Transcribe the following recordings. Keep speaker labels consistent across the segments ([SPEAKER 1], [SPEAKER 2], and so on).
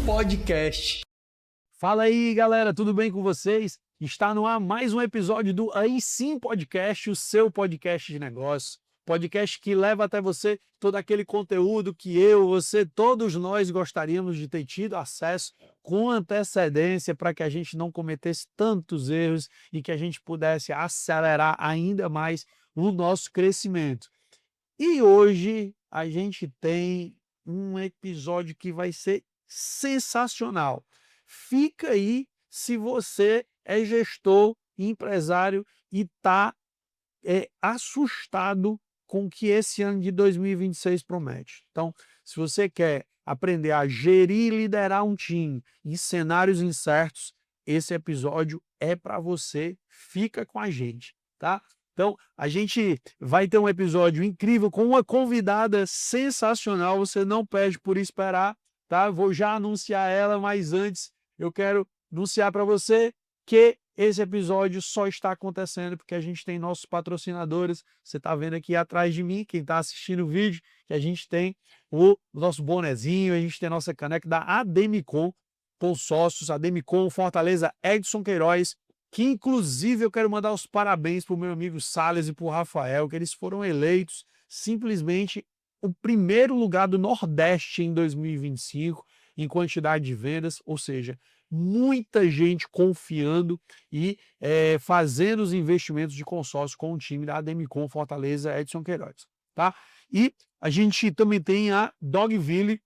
[SPEAKER 1] Podcast. Fala aí, galera, tudo bem com vocês? Está no ar mais um episódio do Aí Sim Podcast, o seu podcast de negócios. Podcast que leva até você todo aquele conteúdo que eu, você, todos nós gostaríamos de ter tido acesso com antecedência para que a gente não cometesse tantos erros e que a gente pudesse acelerar ainda mais o nosso crescimento. E hoje a gente tem um episódio que vai ser sensacional. Fica aí se você é gestor, empresário e está assustado com o que esse ano de 2026 promete. Então, se você quer aprender a gerir e liderar um time em cenários incertos, esse episódio é para você. Fica com a gente, tá? Então, a gente vai ter um episódio incrível com uma convidada sensacional. Você não perde por esperar, tá? Vou já anunciar ela, mas antes eu quero anunciar para você que esse episódio só está acontecendo porque a gente tem nossos patrocinadores. Você está vendo aqui atrás de mim, quem está assistindo o vídeo, que a gente tem o nosso bonezinho, a gente tem a nossa caneca da Ademicon, com sócios, Ademicon, Fortaleza, Edson Queiroz, que inclusive eu quero mandar os parabéns para o meu amigo Salles e para o Rafael, que eles foram eleitos simplesmente o primeiro lugar do Nordeste em 2025 em quantidade de vendas, ou seja, muita gente confiando e fazendo os investimentos de consórcio com o time da Ademicon Fortaleza Edson Queiroz, tá? E a gente também tem a Dogville,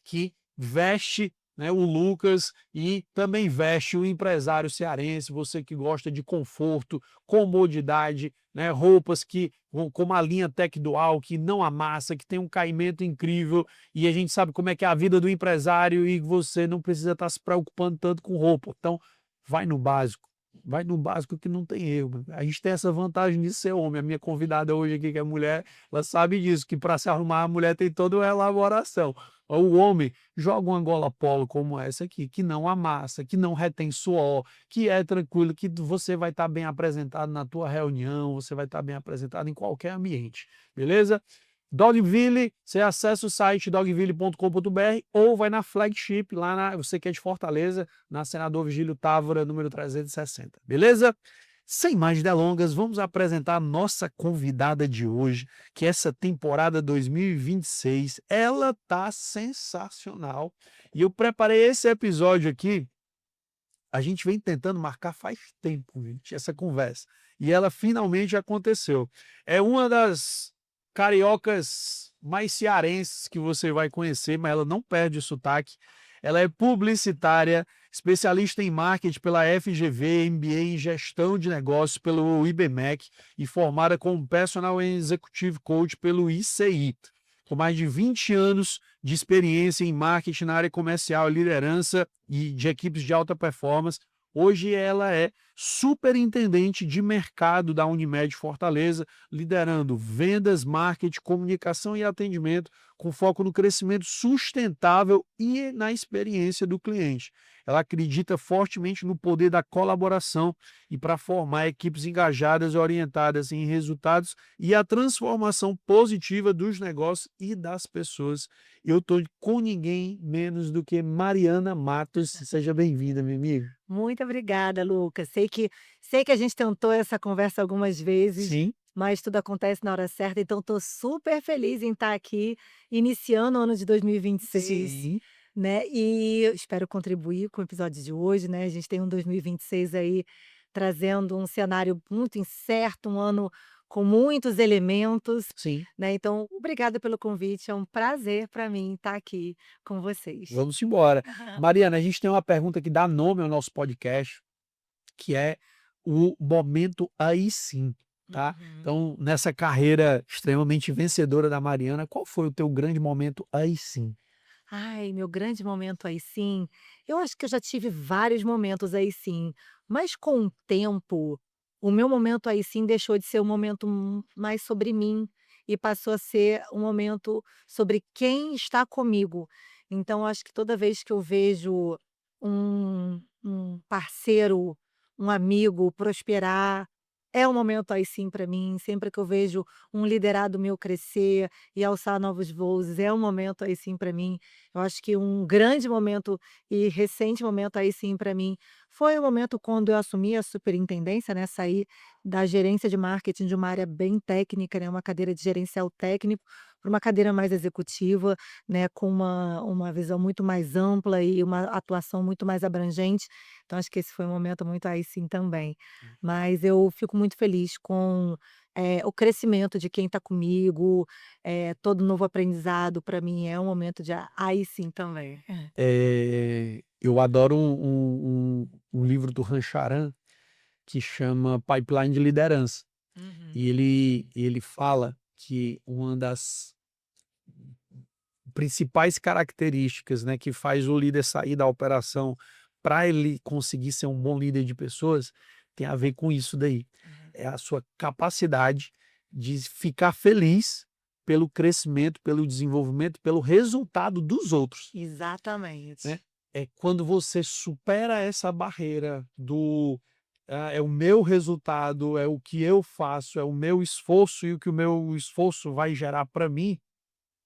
[SPEAKER 1] que veste, né, o Lucas e também veste o empresário cearense, você que gosta de conforto, comodidade, né, roupas que com uma linha Tech Dual, que não amassa, que tem um caimento incrível, e a gente sabe como é que é a vida do empresário e você não precisa estar se preocupando tanto com roupa. Então, vai no básico. Vai no básico que não tem erro. A gente tem essa vantagem de ser homem. A minha convidada hoje aqui, que é mulher, ela sabe disso, que para se arrumar a mulher tem toda uma elaboração. O homem joga uma gola polo como essa aqui, que não amassa, que não retém suor, que é tranquilo, que você vai estar bem apresentado na tua reunião, você vai estar bem apresentado em qualquer ambiente, beleza? Dogville, você acessa o site dogville.com.br ou vai na flagship, você que é de Fortaleza, na Senador Vigílio Távora, número 360, beleza? Sem mais delongas, vamos apresentar a nossa convidada de hoje, que essa temporada 2026, ela tá sensacional. E eu preparei esse episódio aqui, a gente vem tentando marcar faz tempo, gente, essa conversa. E ela finalmente aconteceu. É uma das cariocas mais cearenses que você vai conhecer, mas ela não perde o sotaque. Ela é publicitária, especialista em marketing pela FGV, MBA em gestão de negócios pelo IBMEC e formada como Personal Executive Coach pelo ICI. Com mais de 20 anos de experiência em marketing na área comercial, liderança e de equipes de alta performance, hoje ela é superintendente de mercado da Unimed Fortaleza, liderando vendas, marketing, comunicação e atendimento, com foco no crescimento sustentável e na experiência do cliente. Ela acredita fortemente no poder da colaboração e para formar equipes engajadas e orientadas em resultados e a transformação positiva dos negócios e das pessoas. Eu estou com ninguém menos do que Mariana Matos. Seja bem-vinda, minha amiga.
[SPEAKER 2] Muito obrigada, Lucas. Sei que a gente tentou essa conversa algumas vezes,
[SPEAKER 1] Sim,
[SPEAKER 2] mas tudo acontece na hora certa, então estou super feliz em estar aqui iniciando o ano de 2026,
[SPEAKER 1] sim.
[SPEAKER 2] né, e eu espero contribuir com o episódio de hoje, né, a gente tem um 2026 aí trazendo um cenário muito incerto, um ano com muitos elementos,
[SPEAKER 1] Sim,
[SPEAKER 2] né, então obrigada pelo convite, é um prazer para mim estar aqui com vocês.
[SPEAKER 1] vamos embora. Mariana, a gente tem uma pergunta que dá nome ao nosso podcast, que é o momento aí sim, tá?
[SPEAKER 2] Uhum.
[SPEAKER 1] Então, nessa carreira extremamente vencedora da Mariana, qual foi o teu grande momento aí sim?
[SPEAKER 2] Ai, meu grande momento aí sim, eu acho que eu já tive vários momentos aí sim, mas com o tempo, o meu momento aí sim deixou de ser um momento mais sobre mim e passou a ser um momento sobre quem está comigo. Então, acho que toda vez que eu vejo um parceiro, um amigo prosperar, é um momento aí sim para mim, sempre que eu vejo um liderado meu crescer e alçar novos voos, é um momento aí sim para mim. Eu acho que um grande momento e recente momento aí sim para mim, foi o momento quando eu assumi a superintendência, né, saí da gerência de marketing de uma área bem técnica, né, uma cadeira de gerencial técnico, para uma cadeira mais executiva, né, com uma visão muito mais ampla e uma atuação muito mais abrangente. Então acho que esse foi um momento muito aí sim também. Mas eu fico muito feliz com, o crescimento de quem está comigo, todo novo aprendizado para mim é um momento de aí sim também.
[SPEAKER 1] Eu adoro um livro do Rancharan que chama Pipeline de Liderança.
[SPEAKER 2] Uhum.
[SPEAKER 1] E ele fala que uma das principais características, né, que faz o líder sair da operação para ele conseguir ser um bom líder de pessoas, tem a ver com isso daí. É a sua capacidade de ficar feliz pelo crescimento, pelo desenvolvimento, pelo resultado dos outros, né?
[SPEAKER 2] Exatamente.
[SPEAKER 1] É quando você supera essa barreira do é o meu resultado, é o que eu faço, é o meu esforço e o que o meu esforço vai gerar para mim,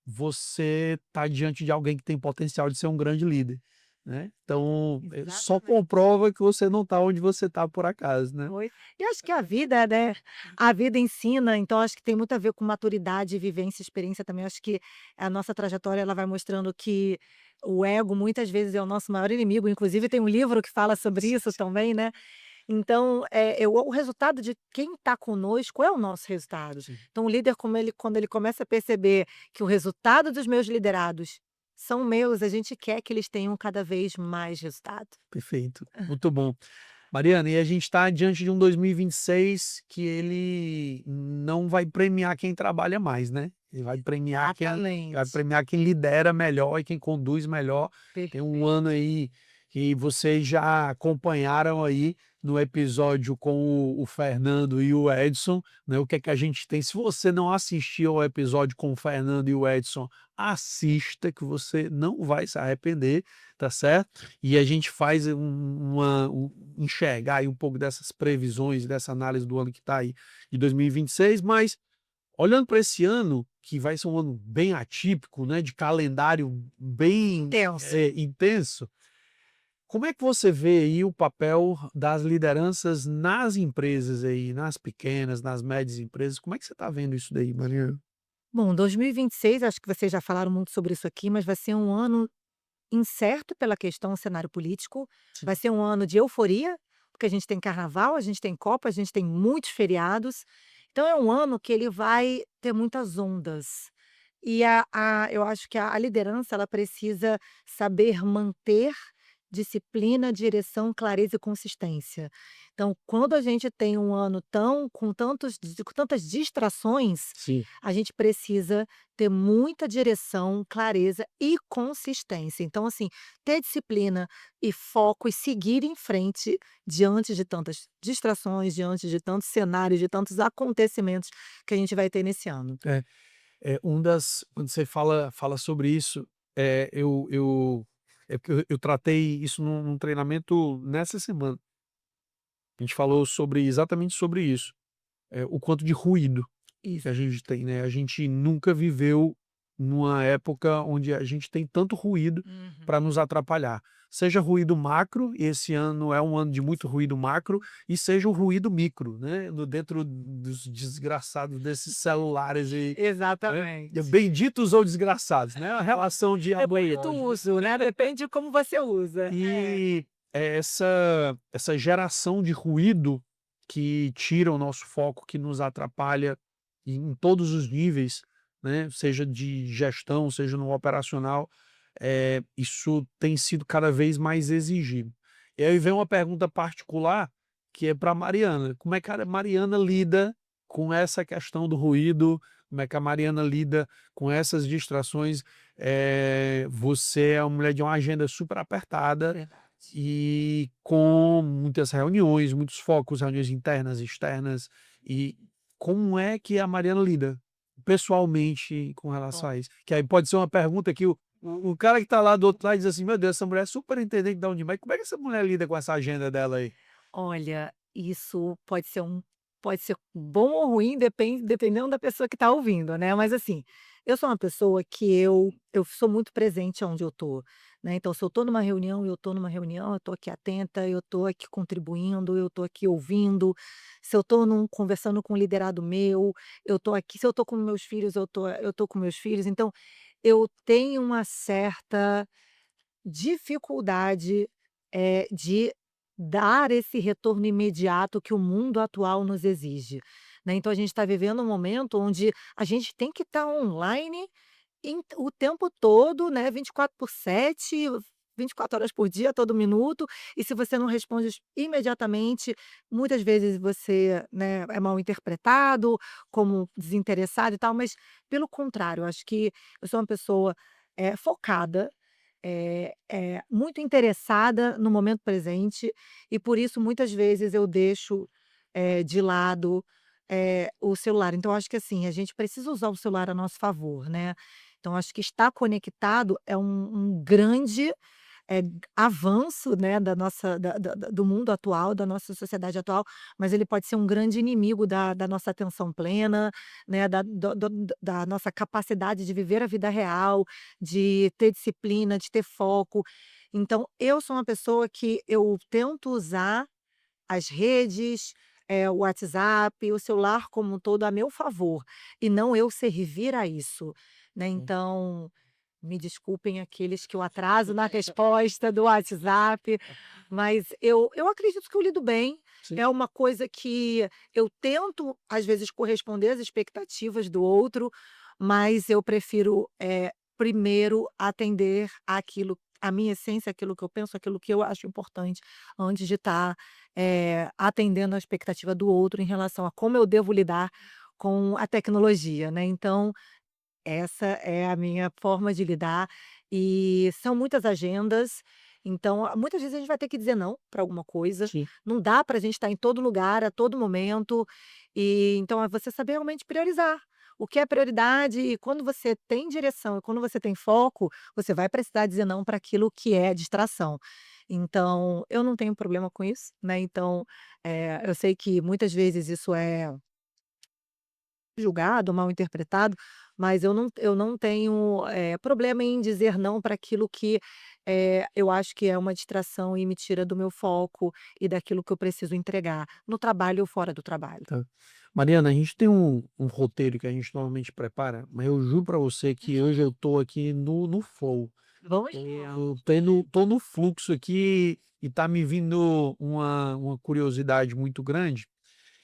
[SPEAKER 1] você está diante de alguém que tem potencial de ser um grande líder, né. Então, só
[SPEAKER 2] Exatamente.
[SPEAKER 1] comprova que você não está onde você está por acaso, né.
[SPEAKER 2] Foi. E acho que a vida, né, a vida ensina, então acho que tem muito a ver com maturidade, vivência, experiência também. Acho que a nossa trajetória ela vai mostrando que o ego muitas vezes é o nosso maior inimigo, inclusive tem um livro que fala sobre isso também, né. Então, o resultado de quem está conosco é o nosso resultado.
[SPEAKER 1] Sim,
[SPEAKER 2] Então o líder como ele quando ele começa a perceber que o resultado dos meus liderados são meus, a gente quer que eles tenham cada vez mais resultado.
[SPEAKER 1] perfeito, muito bom. Mariana, e a gente está diante de um 2026 que ele não vai premiar quem trabalha mais, né. Ele vai
[SPEAKER 2] Exatamente.
[SPEAKER 1] premiar quem lidera melhor e quem conduz melhor. Tem um
[SPEAKER 2] Perfeito.
[SPEAKER 1] ano aí que vocês já acompanharam aí no episódio com o Fernando e o Edson, né, o que é que a gente tem. Se você não assistiu ao episódio com o Fernando e o Edson, assista que você não vai se arrepender, tá certo? E a gente faz enxergar aí um pouco dessas previsões, dessa análise do ano que está aí de 2026, mas olhando para esse ano, que vai ser um ano bem atípico, né, de calendário bem
[SPEAKER 2] Intenso.
[SPEAKER 1] intenso, como é que você vê aí o papel das lideranças nas empresas aí, nas pequenas, nas médias empresas? Como é que você está vendo isso daí, Mariana?
[SPEAKER 2] Bom, 2026, acho que vocês já falaram muito sobre isso aqui, mas vai ser um ano incerto pela questão cenário político,
[SPEAKER 1] Sim,
[SPEAKER 2] vai ser um ano de euforia, porque a gente tem carnaval, a gente tem Copa, a gente tem muitos feriados, então é um ano que ele vai ter muitas ondas. E eu acho que a liderança ela precisa saber manter disciplina, direção, clareza e consistência. Então, quando a gente tem um ano tão com tantas distrações,
[SPEAKER 1] sim,
[SPEAKER 2] a gente precisa ter muita direção, clareza e consistência. Então, assim, ter disciplina e foco e seguir em frente diante de tantas distrações, diante de tantos cenários, de tantos acontecimentos que a gente vai ter nesse ano.
[SPEAKER 1] é. Quando você fala sobre isso, porque eu tratei isso num treinamento nessa semana. A gente falou exatamente sobre isso, o quanto de ruído que
[SPEAKER 2] Isso.
[SPEAKER 1] a gente tem, né. A gente nunca viveu numa época onde a gente tem tanto ruído
[SPEAKER 2] Uhum.
[SPEAKER 1] para nos atrapalhar. Seja ruído macro, e esse ano é um ano de muito ruído macro, e seja o ruído micro, né, no dentro dos desgraçados desses celulares aí, né.
[SPEAKER 2] Exatamente.
[SPEAKER 1] Benditos ou desgraçados, né, a relação de amor
[SPEAKER 2] Depende
[SPEAKER 1] e
[SPEAKER 2] do
[SPEAKER 1] ódio.
[SPEAKER 2] uso, né, depende de como você usa. É.
[SPEAKER 1] E essa geração de ruído que tira o nosso foco, que nos atrapalha em todos os níveis, né, seja de gestão, seja no operacional, isso tem sido cada vez mais exigido. E aí vem uma pergunta particular, que é para Mariana: como é que a Mariana lida com essa questão do ruído? Como é que a Mariana lida com essas distrações? Você é uma mulher de uma agenda super apertada
[SPEAKER 2] Verdade.
[SPEAKER 1] e com muitas reuniões, muitos focos, reuniões internas, externas, e como é que a Mariana lida pessoalmente com relação
[SPEAKER 2] Bom,
[SPEAKER 1] a isso? Que aí pode ser uma pergunta que o cara que está lá do outro lado diz assim: "Meu Deus, essa mulher é super entendente da Unimed, como é que essa mulher lida com essa agenda dela aí?"
[SPEAKER 2] olha, isso pode ser um pode ser bom ou ruim, dependendo da pessoa que está ouvindo, né. Mas assim, eu sou uma pessoa que eu sou muito presente aonde eu tô, né. Então se eu tô numa reunião, eu tô numa reunião, eu tô aqui atenta, eu tô aqui contribuindo, eu tô aqui ouvindo. Se eu tô conversando com um liderado meu, eu tô aqui. Se eu tô com meus filhos, eu tô com meus filhos. Então, eu tenho uma certa dificuldade, de dar esse retorno imediato que o mundo atual nos exige, né. Então a gente está vivendo um momento onde a gente tem que estar online o tempo todo, né, 24/7, 24 horas por dia, todo minuto, e se você não responde imediatamente, muitas vezes você, né, é mal interpretado como desinteressado e tal, mas pelo contrário, eu acho que eu sou uma pessoa, focada, muito interessada no momento presente, e por isso muitas vezes eu deixo, de lado, o celular. Então eu acho que, assim, a gente precisa usar o celular a nosso favor, né. Então acho que estar conectado é um grande, avanço, né, da nossa do mundo atual, da nossa sociedade atual, mas ele pode ser um grande inimigo da nossa atenção plena, né, da nossa capacidade de viver a vida real, de ter disciplina, de ter foco. Então eu sou uma pessoa que eu tento usar as redes, o WhatsApp, o celular como um todo a meu favor, e não eu servir a isso, né.
[SPEAKER 1] Hum.
[SPEAKER 2] Então, me desculpem aqueles que eu atraso na resposta do WhatsApp, mas eu acredito que eu lido bem.
[SPEAKER 1] Sim.
[SPEAKER 2] É uma coisa que eu tento, às vezes, corresponder às expectativas do outro, mas eu prefiro, primeiro atender àquilo, à minha essência, aquilo que eu penso, aquilo que eu acho importante, antes de estar, atendendo à expectativa do outro em relação a como eu devo lidar com a tecnologia, né. Então essa é a minha forma de lidar, e são muitas agendas, então muitas vezes a gente vai ter que dizer não para alguma coisa,
[SPEAKER 1] Sim.
[SPEAKER 2] não dá para a gente estar em todo lugar, a todo momento, e então é você saber realmente priorizar. O que é prioridade, e quando você tem direção e quando você tem foco, você vai precisar dizer não para aquilo que é distração. Então, eu não tenho problema com isso, né, então, eu sei que muitas vezes isso é julgado, mal interpretado, mas eu não tenho, problema em dizer não para aquilo que, eu acho que é uma distração e me tira do meu foco e daquilo que eu preciso entregar, no trabalho ou fora do trabalho.
[SPEAKER 1] Tá. Mariana, a gente tem um roteiro que a gente normalmente prepara, mas eu juro pra você que hoje eu tô aqui no flow.
[SPEAKER 2] Vamos lá.
[SPEAKER 1] Tô no fluxo aqui e tá me vindo uma curiosidade muito grande,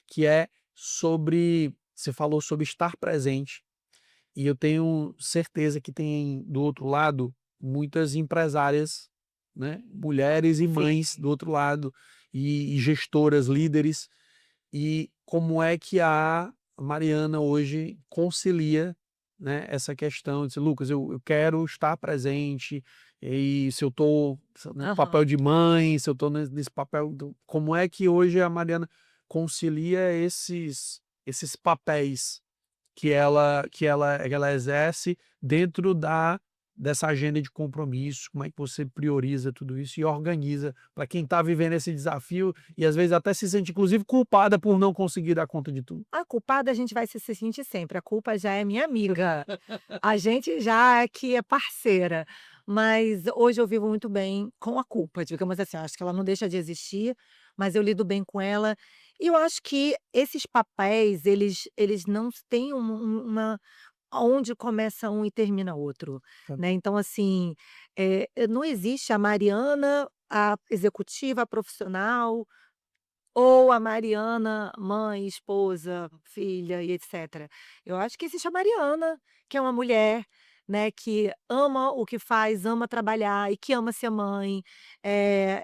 [SPEAKER 1] que é sobre, você falou sobre estar presente, e eu tenho certeza que tem do outro lado muitas empresárias, né, mulheres e
[SPEAKER 2] Sim.
[SPEAKER 1] mães do outro lado, e gestoras, líderes, e como é que a Mariana hoje concilia, né, essa questão de dizer: "Lucas, eu quero estar presente, e se eu estou no papel
[SPEAKER 2] Aham.
[SPEAKER 1] de mãe, se eu estou nesse papel do", como é que hoje a Mariana concilia esses papéis que ela exerce dentro dessa agenda de compromisso? Como é que você prioriza tudo isso e organiza para quem está vivendo esse desafio e às vezes até se sente inclusive culpada por não conseguir dar conta de tudo?
[SPEAKER 2] A culpada a gente vai se sentir sempre, a culpa já é minha amiga. A gente já aqui é parceira, mas hoje eu vivo muito bem com a culpa, digamos assim, eu acho que ela não deixa de existir, mas eu lido bem com ela. E eu acho que esses papéis, eles não têm uma onde começa um e termina outro,
[SPEAKER 1] Tá.
[SPEAKER 2] né. Então assim, não existe a Mariana, a executiva, a profissional, ou a Mariana, mãe, esposa, filha e etcétera. Eu acho que existe a Mariana, que é uma mulher, né, que ama o que faz, ama trabalhar e que ama ser mãe,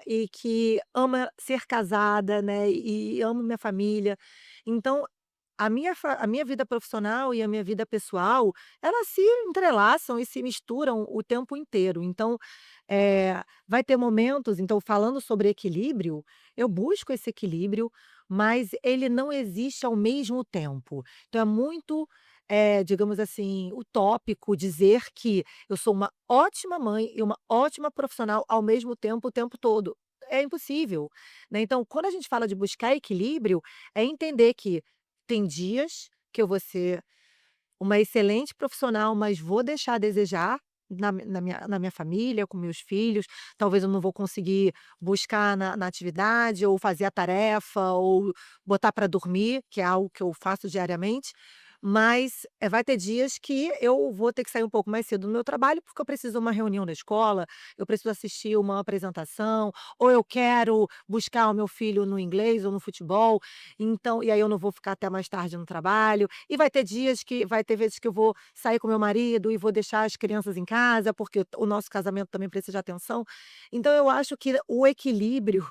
[SPEAKER 2] e que ama ser casada, né, e amo minha família. Então, a minha vida profissional e a minha vida pessoal, elas se entrelaçam e se misturam o tempo inteiro. Então, vai ter momentos, então falando sobre equilíbrio, eu busco esse equilíbrio, mas ele não existe ao mesmo tempo. Então é muito, digamos assim, utópico dizer que eu sou uma ótima mãe e uma ótima profissional ao mesmo tempo, o tempo todo. é impossível, né. Então, quando a gente fala de buscar equilíbrio, é entender que tem dias que eu vou ser uma excelente profissional, mas vou deixar a desejar na minha família, com meus filhos. Talvez eu não vou conseguir buscar na atividade, ou fazer a tarefa, ou botar para dormir, que é algo que eu faço diariamente. Mas, vai ter dias que eu vou ter que sair um pouco mais cedo do meu trabalho, porque eu preciso de uma reunião da escola, eu preciso assistir uma apresentação, ou eu quero buscar o meu filho no inglês ou no futebol, então e aí eu não vou ficar até mais tarde no trabalho. E vai ter vezes que eu vou sair com meu marido e vou deixar as crianças em casa, porque o nosso casamento também precisa de atenção. Então eu acho que o equilíbrio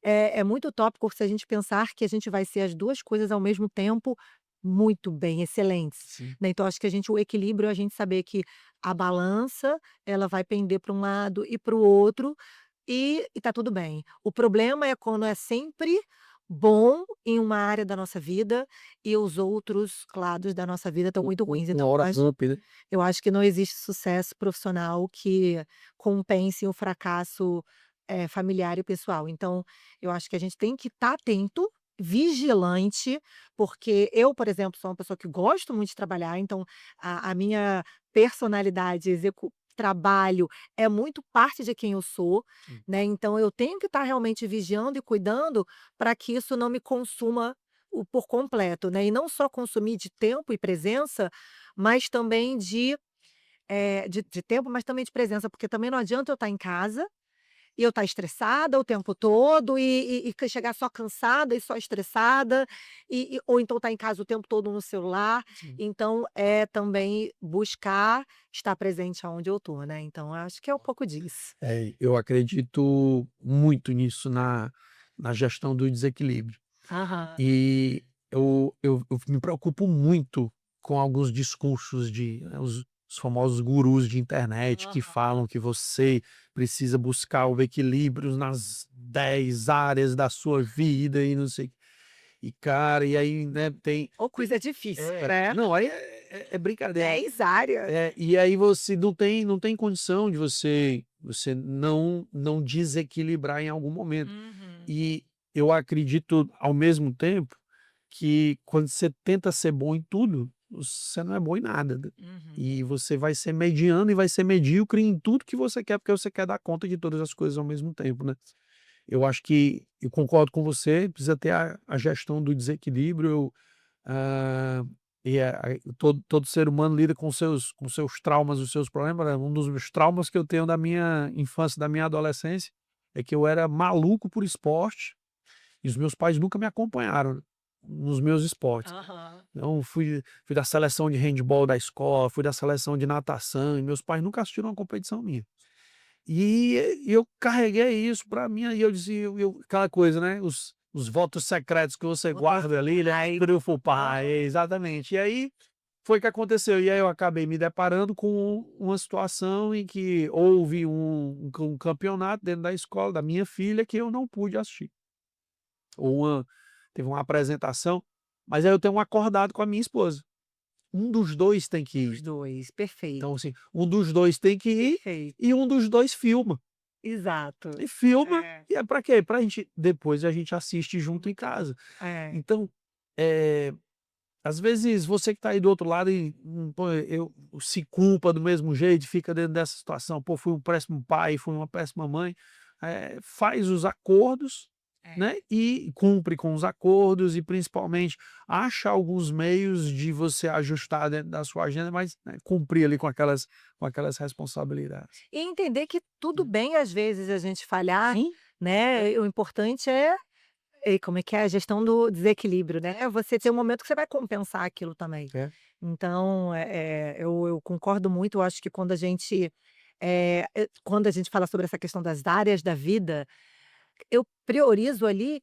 [SPEAKER 2] é muito utópico se a gente pensar que a gente vai ser as 2 coisas ao mesmo tempo muito bem, excelentes,
[SPEAKER 1] Sim.
[SPEAKER 2] né. Então acho que o equilíbrio é a gente saber que a balança, ela vai pender para um lado e para o outro, e tá tudo bem. O problema é quando é sempre bom em uma área da nossa vida e os outros lados da nossa vida estão muito ruins.
[SPEAKER 1] Uma
[SPEAKER 2] Então
[SPEAKER 1] hora rompe, né?
[SPEAKER 2] eu acho que não existe sucesso profissional que compense o fracasso, familiar e pessoal. Então, eu acho que a gente tem que estar atento, vigilante, porque eu, por exemplo, sou uma pessoa que gosto muito de trabalhar, então a minha personalidade trabalho é muito parte de quem eu sou,
[SPEAKER 1] Sim.
[SPEAKER 2] né, então eu tenho que estar realmente vigiando e cuidando para que isso não me consuma por completo, né, e não só consumir de tempo e presença, mas também de tempo, mas também de presença, porque também não adianta eu estar em casa e eu estar estressada o tempo todo e chegar só cansada e só estressada, ou então estar em casa o tempo todo no celular.
[SPEAKER 1] Sim.
[SPEAKER 2] Então é também buscar estar presente aonde eu estou, né, então eu acho que é um pouco disso.
[SPEAKER 1] Eu acredito muito nisso na gestão do desequilíbrio.
[SPEAKER 2] Aham.
[SPEAKER 1] E eu me preocupo muito com alguns discursos os famosos gurus de internet que
[SPEAKER 2] Aham.
[SPEAKER 1] falam que você precisa buscar o equilíbrio nas 10 áreas da sua vida e não sei. E cara, e aí, né,
[SPEAKER 2] Ô, coisa difícil, né.
[SPEAKER 1] não, aí é brincadeira.
[SPEAKER 2] 10 áreas.
[SPEAKER 1] E aí você não tem condição de você não desequilibrar em algum momento.
[SPEAKER 2] Uhum.
[SPEAKER 1] E eu acredito, ao mesmo tempo, que quando você tenta ser bom em tudo, você não é bom em nada, né.
[SPEAKER 2] Uhum.
[SPEAKER 1] E você vai ser mediano e vai ser medíocre em tudo que você quer, porque você quer dar conta de todas as coisas ao mesmo tempo, né. Eu acho que eu concordo com você, precisa ter a gestão do desequilíbrio. Ah, todo ser humano lida com seus traumas, os seus problemas, né. Um dos meus traumas que eu tenho da minha infância, da minha adolescência, é que eu era maluco por esporte, e os meus pais nunca me acompanharam nos meus esportes.
[SPEAKER 2] Aham.
[SPEAKER 1] Então fui da seleção de handebol da escola, fui da seleção de natação, e meus pais nunca assistiram uma competição minha. E eu carreguei isso pra mim, aí eu dizia aquela coisa, né, os votos secretos que você
[SPEAKER 2] Votos
[SPEAKER 1] guarda ali, né,
[SPEAKER 2] ai.
[SPEAKER 1] pro for pai,
[SPEAKER 2] Aham.
[SPEAKER 1] exatamente. E aí, foi o que aconteceu, e aí eu acabei me deparando com uma situação em que houve um campeonato dentro da escola da minha filha que eu não pude assistir. Ou teve uma apresentação, mas aí eu tenho um acordado com a minha esposa, um dos 2 tem que
[SPEAKER 2] Os
[SPEAKER 1] ir.
[SPEAKER 2] 2, perfeito,
[SPEAKER 1] Então assim, um dos 2 tem que ir,
[SPEAKER 2] perfeito.
[SPEAKER 1] e um dos 2 filma.
[SPEAKER 2] Exato.
[SPEAKER 1] E filma,
[SPEAKER 2] É,
[SPEAKER 1] e é pra quê? Pra gente depois a gente assiste junto em
[SPEAKER 2] muito bom.
[SPEAKER 1] casa.
[SPEAKER 2] É.
[SPEAKER 1] Então, eh, às vezes você que tá aí do outro lado e, pô, eu se culpa do mesmo jeito, fica dentro dessa situação: "Pô, fui um péssimo pai, fui uma péssima mãe", faz os acordos,
[SPEAKER 2] É.
[SPEAKER 1] né, e cumpre com os acordos e principalmente acha alguns meios de você ajustar dentro da sua agenda, mas, né, cumprir ali com aquelas responsabilidades.
[SPEAKER 2] E entender que tudo
[SPEAKER 1] Né.
[SPEAKER 2] bem, às vezes, a gente falhar,
[SPEAKER 1] Sim, é,
[SPEAKER 2] né, o importante como é que é? A gestão do desequilíbrio, né, você ter um momento que você vai compensar aquilo também.
[SPEAKER 1] é.
[SPEAKER 2] Então, eu concordo muito, eu acho que quando a gente fala sobre essa questão das áreas da vida, eu priorizo ali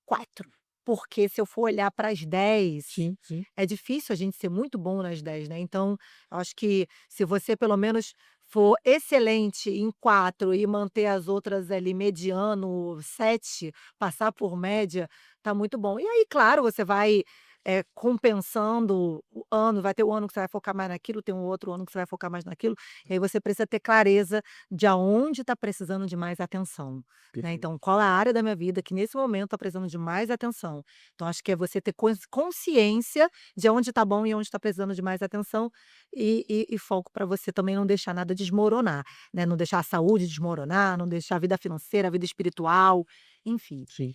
[SPEAKER 2] 4, porque se eu for olhar para as 10,
[SPEAKER 1] Sim, sim.
[SPEAKER 2] é difícil a gente ser muito bom nas 10, né. Então, eu acho que se você pelo menos for excelente em 4 e manter as outras ali mediano, 7, passar por média, tá muito bom. E aí, claro, você vai, compensando o ano, vai ter o ano que você vai focar mais naquilo, tem um outro ano que você vai focar mais naquilo, e aí você precisa ter clareza de aonde está precisando de mais atenção, né.
[SPEAKER 1] Perfeito.
[SPEAKER 2] Então, qual é a área da minha vida que nesse momento está precisando de mais atenção. Então acho que é você ter consciência de onde está bom e onde está precisando de mais atenção, e foco para você também não deixar nada desmoronar, né, não deixar a saúde desmoronar, não deixar a vida financeira, a vida espiritual, enfim.
[SPEAKER 1] Sim.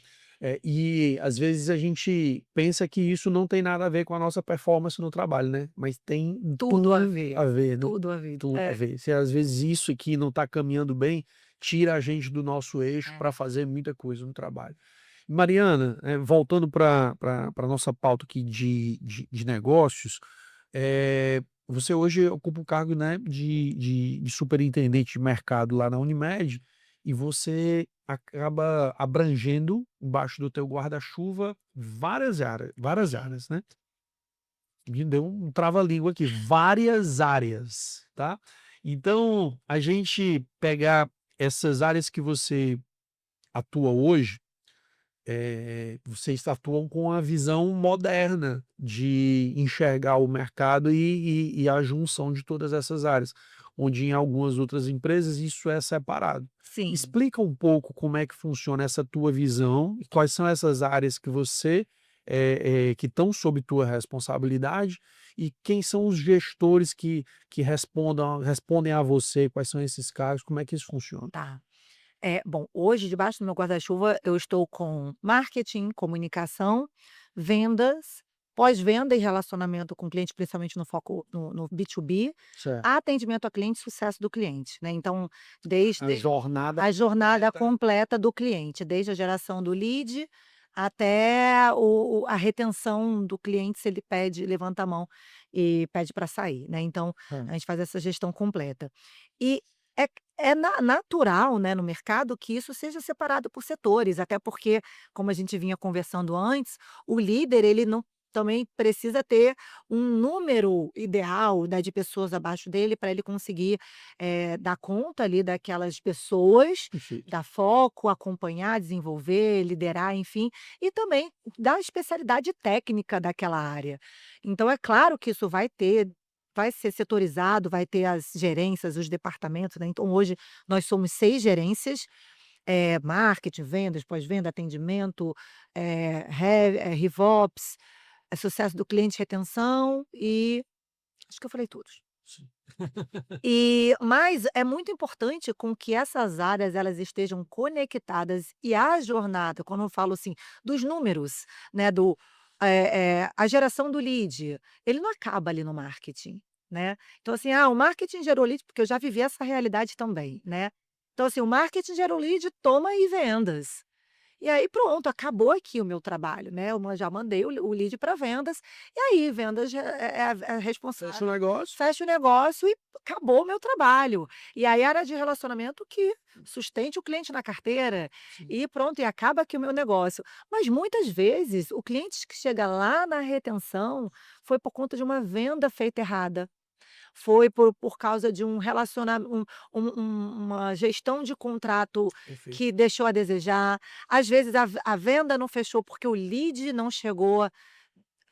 [SPEAKER 1] E às vezes a gente pensa que isso não tem nada a ver com a nossa performance no trabalho, né, mas tem
[SPEAKER 2] Tudo a
[SPEAKER 1] tudo
[SPEAKER 2] ver,
[SPEAKER 1] a ver, né,
[SPEAKER 2] tudo a ver.
[SPEAKER 1] tudo a
[SPEAKER 2] É,
[SPEAKER 1] ver. Se às vezes isso aqui não está caminhando bem, tira a gente do nosso eixo
[SPEAKER 2] é.
[SPEAKER 1] para fazer muita coisa no trabalho. Mariana, voltando para nossa pauta aqui de negócios, você hoje ocupa o cargo, né, de superintendente de mercado lá na Unimed, e você acaba abrangendo, embaixo do teu guarda-chuva, várias áreas, né. Me deu um trava-língua aqui, várias áreas, tá. Então, a gente pegar essas áreas que você atua hoje, vocês atuam com a visão moderna de enxergar o mercado e a junção de todas essas áreas, onde em algumas outras empresas isso é separado.
[SPEAKER 2] Sim,
[SPEAKER 1] Explica um pouco como é que funciona essa tua visão e quais são essas áreas que você, que estão sob tua responsabilidade, e quem são os gestores que respondem a você, quais são esses cargos, como é que isso funciona?
[SPEAKER 2] tá. Bom, hoje debaixo do meu guarda-chuva eu estou com marketing, comunicação, vendas, pós-venda e relacionamento com o cliente, principalmente no foco no B2B,
[SPEAKER 1] Certo.
[SPEAKER 2] atendimento a cliente e sucesso do cliente, né, então
[SPEAKER 1] A
[SPEAKER 2] desde
[SPEAKER 1] jornada
[SPEAKER 2] a jornada
[SPEAKER 1] completa.
[SPEAKER 2] completa do cliente, desde a geração do lead até a retenção do cliente, se ele pede levanta a mão e pede para sair, né, então a gente faz essa gestão completa. E é natural, né, no mercado que isso seja separado por setores, até porque, como a gente vinha conversando antes, o líder ele não também precisa ter um número ideal, né, de pessoas abaixo dele para ele conseguir, dar conta ali daquelas pessoas,
[SPEAKER 1] Perfeito.
[SPEAKER 2] dar foco, acompanhar, desenvolver, liderar, enfim, e também da especialidade técnica daquela área. Então é claro que isso vai ser setorizado, vai ter as gerências, os departamentos, né, então hoje nós somos 6 gerências, marketing, vendas, pós-venda, atendimento, RevOps, sucesso do cliente, retenção e acho que eu falei todos.
[SPEAKER 1] Sim.
[SPEAKER 2] Mas é muito importante com que essas áreas elas estejam conectadas e a jornada, quando eu falo assim, dos números, né, a geração do lead, ele não acaba ali no marketing, né. Então assim, o marketing gerou lead, porque eu já vivi essa realidade também, né. Então assim, o marketing gerou lead, toma aí vendas. E aí pronto, acabou aqui o meu trabalho, né, eu já mandei o lead para vendas, e aí vendas é
[SPEAKER 1] Fecha o
[SPEAKER 2] responsável,
[SPEAKER 1] negócio.
[SPEAKER 2] fecha o negócio e acabou o meu trabalho. E aí área de relacionamento que sustente o cliente na carteira,
[SPEAKER 1] Sim.
[SPEAKER 2] e pronto, e acaba aqui o meu negócio. Mas muitas vezes o cliente que chega lá na retenção, foi por conta de uma venda feita errada. Foi por causa de um uma gestão de contrato
[SPEAKER 1] Perfeito.
[SPEAKER 2] que deixou a desejar. Às vezes a venda não fechou porque o lead não chegou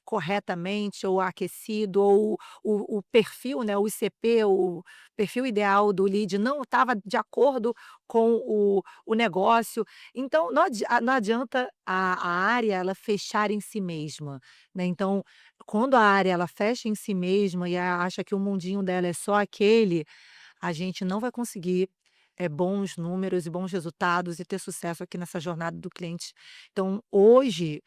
[SPEAKER 2] corretamente ou aquecido, ou o perfil, né, o ICP, o perfil ideal do lead não estava de acordo com o negócio. Então não adianta a área ela fechar em si mesma, né, então, quando a área ela fecha em si mesma e acha que o mundinho dela é só aquele, a gente não vai conseguir, bons números e bons resultados e ter sucesso aqui nessa jornada do cliente. Então hoje,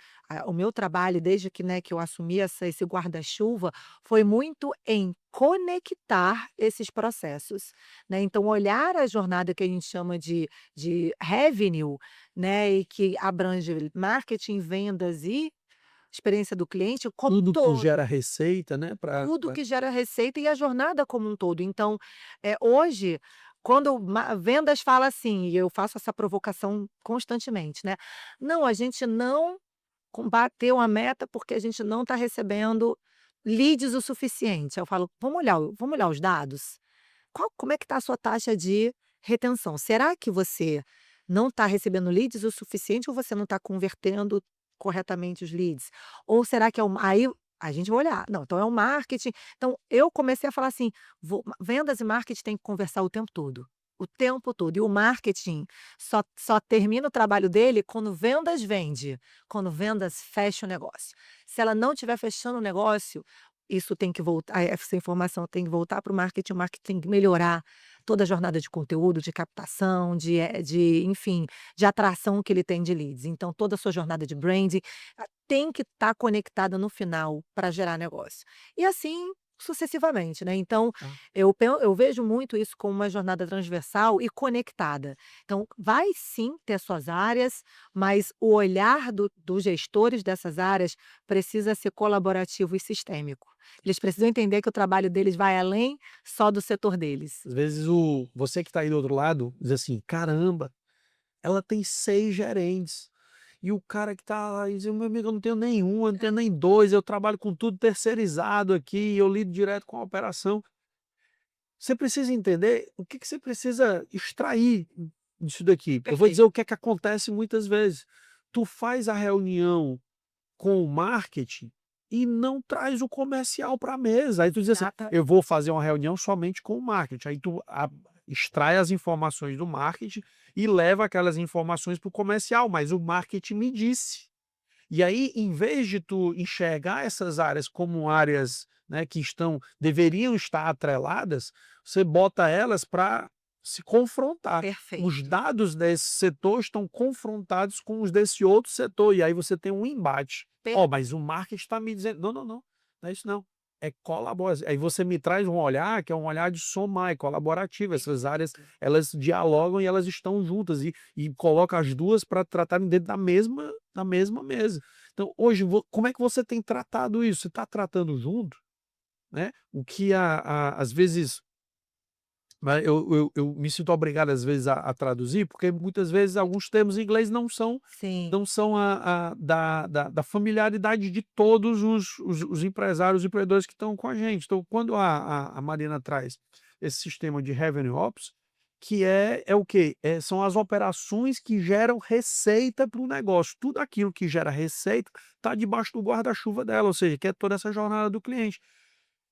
[SPEAKER 2] o meu trabalho desde que, né, que eu assumi esse guarda-chuva, foi muito em conectar esses processos, né, então olhar a jornada que a gente chama de revenue, né, e que abrange marketing, vendas e experiência do cliente como um
[SPEAKER 1] Tudo que gera
[SPEAKER 2] todo.
[SPEAKER 1] receita, né, pra
[SPEAKER 2] Tudo que gera receita e a jornada como um todo. Então, hoje, quando vendas fala assim, e eu faço essa provocação constantemente, né: "Não, a gente não bateu a meta, porque a gente não está recebendo leads o suficiente". Eu falo: vamos olhar os dados? Como é que está a sua taxa de retenção? Será que você não está recebendo leads o suficiente ou você não está convertendo corretamente os leads? Ou será que é o aí a gente vai olhar, não, então é o marketing. Então eu comecei a falar assim: vendas e marketing têm que conversar o tempo todo. O tempo todo. E o marketing só termina o trabalho dele quando vendas vende, quando vendas fecha o negócio. Se ela não estiver fechando o negócio, isso tem que voltar, essa informação tem que voltar para o marketing tem que melhorar toda a jornada de conteúdo, de captação, enfim, de atração que ele tem de leads. Então, toda a sua jornada de branding tem que estar conectada no final para gerar negócio. E assim sucessivamente, né. Então,
[SPEAKER 1] Tá.
[SPEAKER 2] eu vejo muito isso como uma jornada transversal e conectada. Então, vai sim ter suas áreas, mas o olhar dos gestores dessas áreas precisa ser colaborativo e sistêmico. Eles precisam entender que o trabalho deles vai além só do setor deles.
[SPEAKER 1] Às vezes você que está aí do outro lado diz assim: "Caramba, ela tem 6 gerentes". E o cara que tá lá diz: "Meu amigo, eu não tenho nenhum, eu não tenho nem 2, eu trabalho com tudo terceirizado aqui, eu lido direto com a operação". Você precisa entender o que você precisa extrair disso daqui. Eu vou dizer
[SPEAKER 2] Perfeito.
[SPEAKER 1] o que é que acontece muitas vezes. Tu faz a reunião com o marketing e não traz o comercial para a mesa. Aí tu diz assim:
[SPEAKER 2] Exata
[SPEAKER 1] "Eu vou fazer uma reunião somente com o marketing". Aí tu extrai as informações do marketing e leva aquelas informações para o comercial, mas o marketing me disse. E aí, em vez de tu enxergar essas áreas como áreas, né, que deveriam estar atreladas, você bota elas para se confrontar. Os
[SPEAKER 2] perfeito.
[SPEAKER 1] dados desse setor estão confrontados com os desse outro setor, e aí você tem um embate. Ó, mas o marketing está me dizendo, não, não, não, não é isso não. É colaboração. Aí você me traz um olhar que é um olhar de somar, é colaborativo. Essas áreas,
[SPEAKER 2] Perfeito.
[SPEAKER 1] elas dialogam e elas estão juntas e coloca as duas para tratarem dentro da mesma mesa. Então, hoje, como é que você tem tratado isso? Você está tratando junto, né? O que às vezes, né, eu me sinto obrigado às vezes a traduzir, porque muitas vezes alguns termos em inglês
[SPEAKER 2] Sim,
[SPEAKER 1] não são da familiaridade de todos os empresários e empreendedores que estão com a gente. Então, quando a Marina traz esse sistema de Revenue Ops, que é o quê? São as operações que geram receita para o negócio. Tudo aquilo que gera receita está debaixo do guarda-chuva dela, ou seja, que é toda essa jornada do cliente.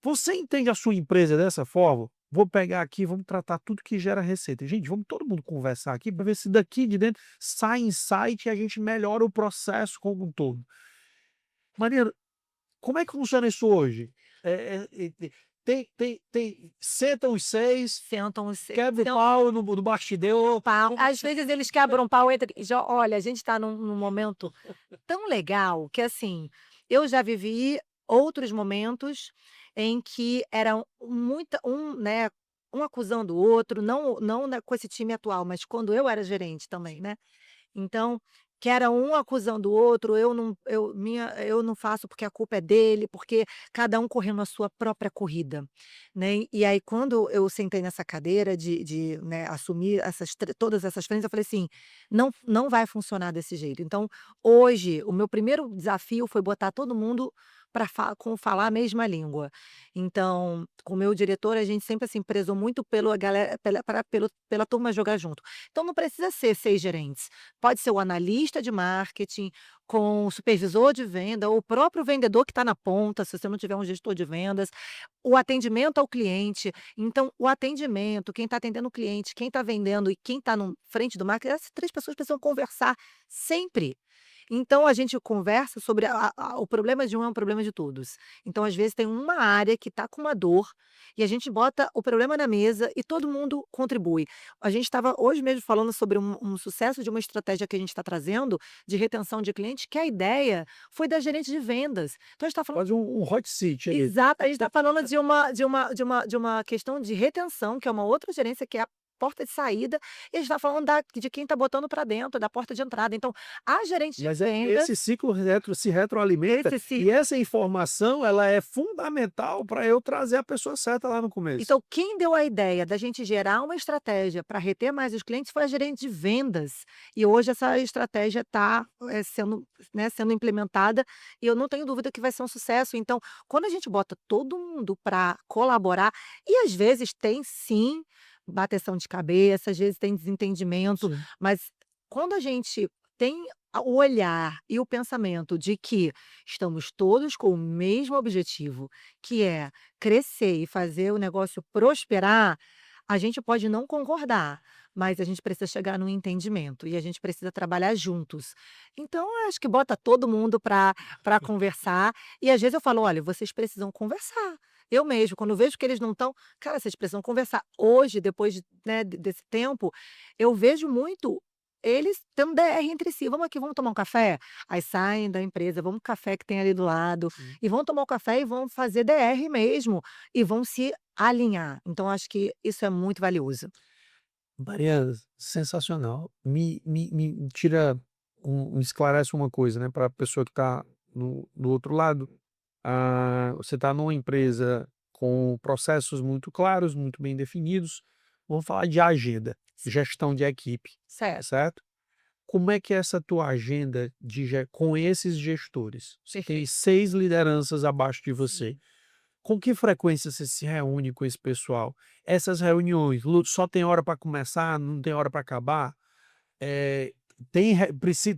[SPEAKER 1] Você entende a sua empresa dessa forma? Vou pegar aqui, vamos tratar tudo que gera receita. Gente, vamos todo mundo conversar aqui para ver se daqui de dentro sai insight e a gente melhora o processo como um todo. Mariana, como é que funciona isso hoje? Sentam os 6,
[SPEAKER 2] sentam
[SPEAKER 1] quebra o pau no bastidor.
[SPEAKER 2] pau. Às vezes eles quebram pau entre já olha, a gente está num momento tão legal que, assim, eu já vivi outros momentos em que eram né, um acusando o outro, não, né, com esse time atual, mas quando eu era gerente também, né. Então, que era um acusando o outro, eu não faço porque a culpa é dele, porque cada um correndo a sua própria corrida, né. E aí quando eu sentei nessa cadeira né, assumir todas essas frentes, eu falei assim: "Não vai funcionar desse jeito". Então, hoje, o meu primeiro desafio foi botar todo mundo para falar a mesma língua. Então, com o meu diretor, a gente sempre, assim, prezou muito pelo a galera pela turma jogar junto. Então não precisa ser 6 gerentes. Pode ser o analista de marketing, com o supervisor de venda, ou o próprio vendedor que está na ponta, se você não tiver um gestor de vendas, o atendimento ao cliente. Então, o atendimento, quem está atendendo o cliente, quem está vendendo e quem está no frente do marketing, essas 3 pessoas precisam conversar sempre. Então a gente conversa sobre o problema de um é um problema de todos. Então, às vezes, tem uma área que está com uma dor, e a gente bota o problema na mesa e todo mundo contribui. A gente estava hoje mesmo falando sobre um sucesso de uma estratégia que a gente está trazendo, de retenção de clientes, que a ideia foi da gerente de vendas. Então a gente está falando
[SPEAKER 1] Faz um hot seat aí.
[SPEAKER 2] exato, a gente está falando de uma questão de retenção, que é uma outra gerência, que é a porta de saída, e a gente está falando de quem está botando para dentro, da porta de entrada. Então, a gerente de
[SPEAKER 1] Mas
[SPEAKER 2] vendas
[SPEAKER 1] esse ciclo se retroalimenta
[SPEAKER 2] esse
[SPEAKER 1] e essa informação ela é fundamental para eu trazer a pessoa certa lá no começo.
[SPEAKER 2] Então, quem deu a ideia da gente gerar uma estratégia para reter mais os clientes foi a gerente de vendas. E hoje essa estratégia está sendo, né, sendo implementada, e eu não tenho dúvida que vai ser um sucesso. Então, quando a gente bota todo mundo para colaborar, e às vezes tem sim bateção de cabeça, às vezes tem desentendimento,
[SPEAKER 1] Sim.
[SPEAKER 2] mas quando a gente tem o olhar e o pensamento de que estamos todos com o mesmo objetivo, que é crescer e fazer o negócio prosperar, a gente pode não concordar, mas a gente precisa chegar num entendimento e a gente precisa trabalhar juntos. Então, eu acho que bota todo mundo para conversar e às vezes eu falo: "Olha, vocês precisam conversar". Eu mesmo, quando eu vejo que eles não estão, cara, vocês precisam conversar. Hoje, depois de, né, desse tempo, eu vejo muito eles tendo DR entre si: "Vamos aqui, vamos tomar um café?". Aí saem da empresa, vamos pro café que tem ali do lado,
[SPEAKER 1] Sim.
[SPEAKER 2] e vão tomar o café e vão fazer DR mesmo, e vão se alinhar. Então acho que isso é muito valioso.
[SPEAKER 1] Mariana, sensacional. Me tira me esclarece uma coisa, né, para a pessoa que está no outro lado. Você está numa empresa com processos muito claros, muito bem definidos. Vamos falar de agenda, gestão de equipe,
[SPEAKER 2] Certo,
[SPEAKER 1] certo? Como é que é essa tua agenda com esses gestores? Você tem
[SPEAKER 2] perfeito.
[SPEAKER 1] 6 lideranças abaixo de você.
[SPEAKER 2] Sim.
[SPEAKER 1] Com que frequência você se reúne com esse pessoal? Essas reuniões, só tem hora para começar, não tem hora para acabar? Eh,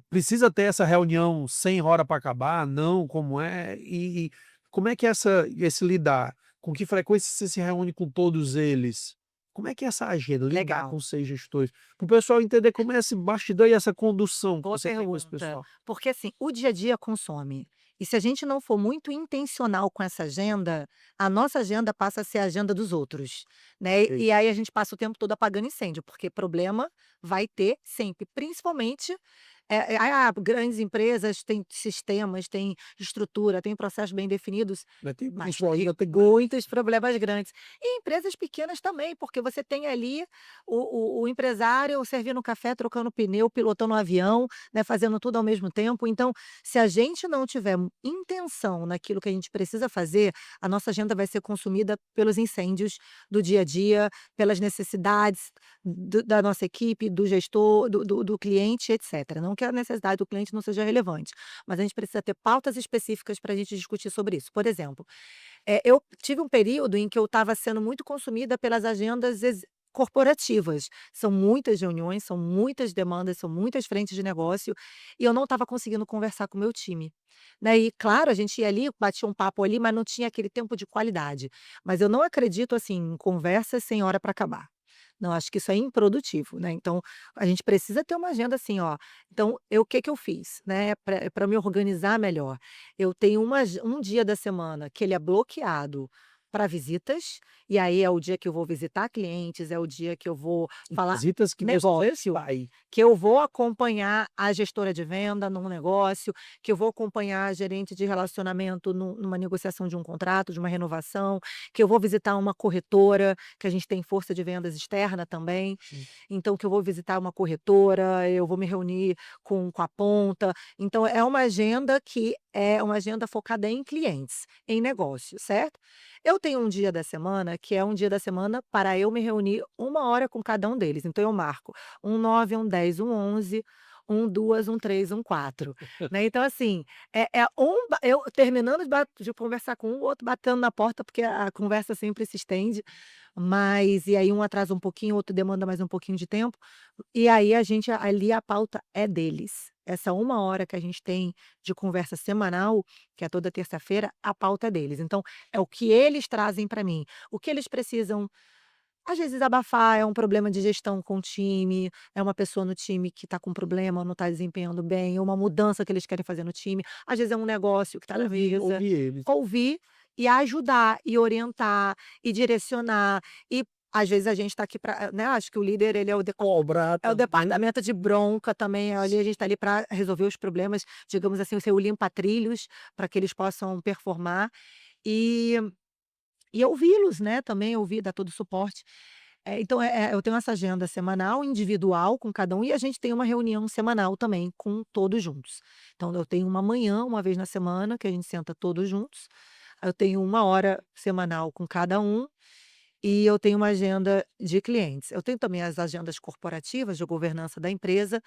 [SPEAKER 1] precisa ter essa reunião sem hora para acabar? Não, como é? E como é que é esse lidar? Com que frequência você se reúne com todos eles? Como é que é essa agenda, lidar com
[SPEAKER 2] Legal.
[SPEAKER 1] 6 gestores? Para o pessoal entender como é esse bastidor e essa condução que
[SPEAKER 2] Boa
[SPEAKER 1] você tem com esse
[SPEAKER 2] pergunta.
[SPEAKER 1] pessoal.
[SPEAKER 2] Porque, assim, o dia a dia consome. E se a gente não for muito intencional com essa agenda, a nossa agenda passa a ser a agenda dos outros, né.
[SPEAKER 1] Ok.
[SPEAKER 2] E aí a gente passa o tempo todo apagando incêndio, porque problema vai ter sempre, principalmente, grandes empresas têm sistemas, têm estrutura, têm processos bem definidos,
[SPEAKER 1] Ainda tem
[SPEAKER 2] mas
[SPEAKER 1] principalmente
[SPEAKER 2] tem
[SPEAKER 1] ainda tem
[SPEAKER 2] muitos problemas grandes. E empresas pequenas também, porque você tem ali o empresário servindo café, trocando pneu, pilotando um avião, né, fazendo tudo ao mesmo tempo. Então, se a gente não tiver intenção naquilo que a gente precisa fazer, a nossa agenda vai ser consumida pelos incêndios do dia a dia, pelas necessidades da nossa equipe, do gestor, do cliente, etc. Não que a necessidade do cliente não seja relevante, mas a gente precisa ter pautas específicas para a gente discutir sobre isso. Por exemplo, eu tive um período em que eu estava sendo muito consumida pelas agendas corporativas. São muitas reuniões, são muitas demandas, são muitas frentes de negócio, e eu não estava conseguindo conversar com o meu time, né. E claro, a gente ia ali, batia um papo ali, mas não tinha aquele tempo de qualidade. Mas eu não acredito, assim, em conversa sem hora para acabar. Não, acho que isso é improdutivo, né. Então, a gente precisa ter uma agenda assim, ó. Então, o que que eu fiz, né, para me organizar melhor. Eu tenho um dia da semana que ele é bloqueado para visitas, e aí é o dia que eu vou visitar clientes, é o dia que eu vou falar
[SPEAKER 1] visitas que você
[SPEAKER 2] negócio,
[SPEAKER 1] sai.
[SPEAKER 2] que eu vou acompanhar a gestora de venda num negócio, que eu vou acompanhar a gerente de relacionamento numa negociação de um contrato, de uma renovação, que eu vou visitar uma corretora, que a gente tem força de vendas externa também,
[SPEAKER 1] Sim.
[SPEAKER 2] então que eu vou visitar uma corretora, eu vou me reunir com a ponta. Então é uma agenda que é uma agenda focada em clientes, em negócio, certo? Eu tenho um dia da semana que é um dia da semana para eu me reunir 1 hora com cada um deles, então eu marco um 9, um 10, um 11, um 2, um 3, um 4, né. Então assim, eu terminando de conversar com um, o outro batendo na porta, porque a conversa sempre se estende, mas e aí um atrasa um pouquinho, o outro demanda mais um pouquinho de tempo, e aí a gente ali a pauta é deles. Essa 1 hora que a gente tem de conversa semanal, que é toda terça-feira, a pauta é deles. Então, é o que eles trazem para mim, o que eles precisam, às vezes desabafar, é um problema de gestão com o time, é uma pessoa no time que está com problema, não está desempenhando bem, ou uma mudança que eles querem fazer no time, às vezes é um negócio que está na mesa.
[SPEAKER 1] Ouvir eles.
[SPEAKER 2] Ouvir e ajudar, e orientar, e direcionar, e às vezes a gente está aqui para, né, acho que o líder ele
[SPEAKER 1] Cobrar
[SPEAKER 2] é o
[SPEAKER 1] também.
[SPEAKER 2] departamento de bronca também, ali a gente está ali para resolver os problemas, digamos assim, ser o limpa-trilhos, para que eles possam performar, e ouvi-los, né, também ouvir, dar todo o suporte. Então, eu tenho essa agenda semanal, individual com cada um, e a gente tem uma reunião semanal também com todos juntos. Então eu tenho uma manhã, uma vez na semana, que a gente senta todos juntos, eu tenho 1 hora semanal com cada um, e eu tenho uma agenda de clientes. Eu tenho também as agendas corporativas de governança da empresa,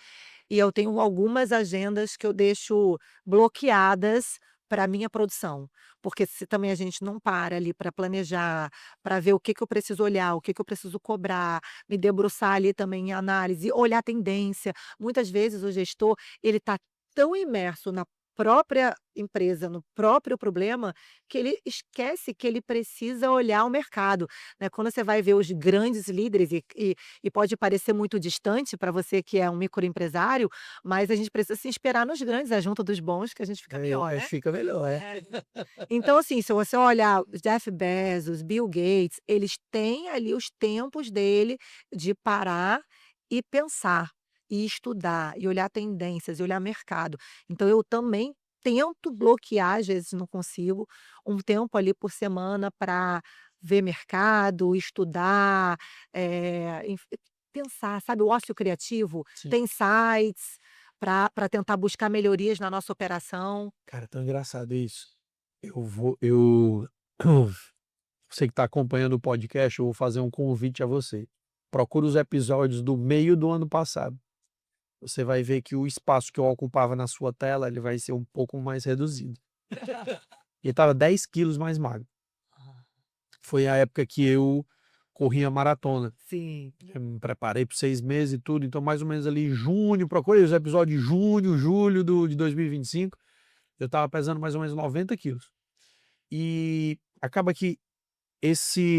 [SPEAKER 2] e eu tenho algumas agendas que eu deixo bloqueadas para a minha produção, porque se também a gente não para ali para planejar, para ver o que que eu preciso olhar, o que que eu preciso cobrar, me debruçar ali também em análise, olhar a tendência. Muitas vezes o gestor, ele está tão imerso na própria empresa, no próprio problema, que ele esquece que ele precisa olhar o mercado, né. Quando você vai ver os grandes líderes e pode parecer muito distante para você que é um microempresário, mas a gente precisa se inspirar nos grandes, a junta dos bons que a gente fica melhor, né.
[SPEAKER 1] Fica melhor, é.
[SPEAKER 2] É. Então, assim, se você olhar o Jeff Bezos, Bill Gates, eles têm ali os tempos dele de parar e pensar, e estudar, e olhar tendências, e olhar mercado. Então eu também tento bloquear, às vezes não consigo, um tempo ali por semana para ver mercado, estudar, pensar, sabe, o ócio criativo,
[SPEAKER 1] Sim.
[SPEAKER 2] tem sites para tentar buscar melhorias na nossa operação.
[SPEAKER 1] Cara, é tão engraçado isso. Eu você que está acompanhando o podcast, eu vou fazer um convite a você. Procura os episódios do meio do ano passado. Você vai ver que o espaço que eu ocupava na sua tela, ele vai ser um pouco mais reduzido. Ele estava 10 quilos mais magro. Foi a época que eu corria maratona.
[SPEAKER 2] Sim.
[SPEAKER 1] Eu me preparei por 6 meses e tudo, então mais ou menos ali em junho, procurei os episódios de junho, julho de 2025, eu estava pesando mais ou menos 90 quilos. E acaba que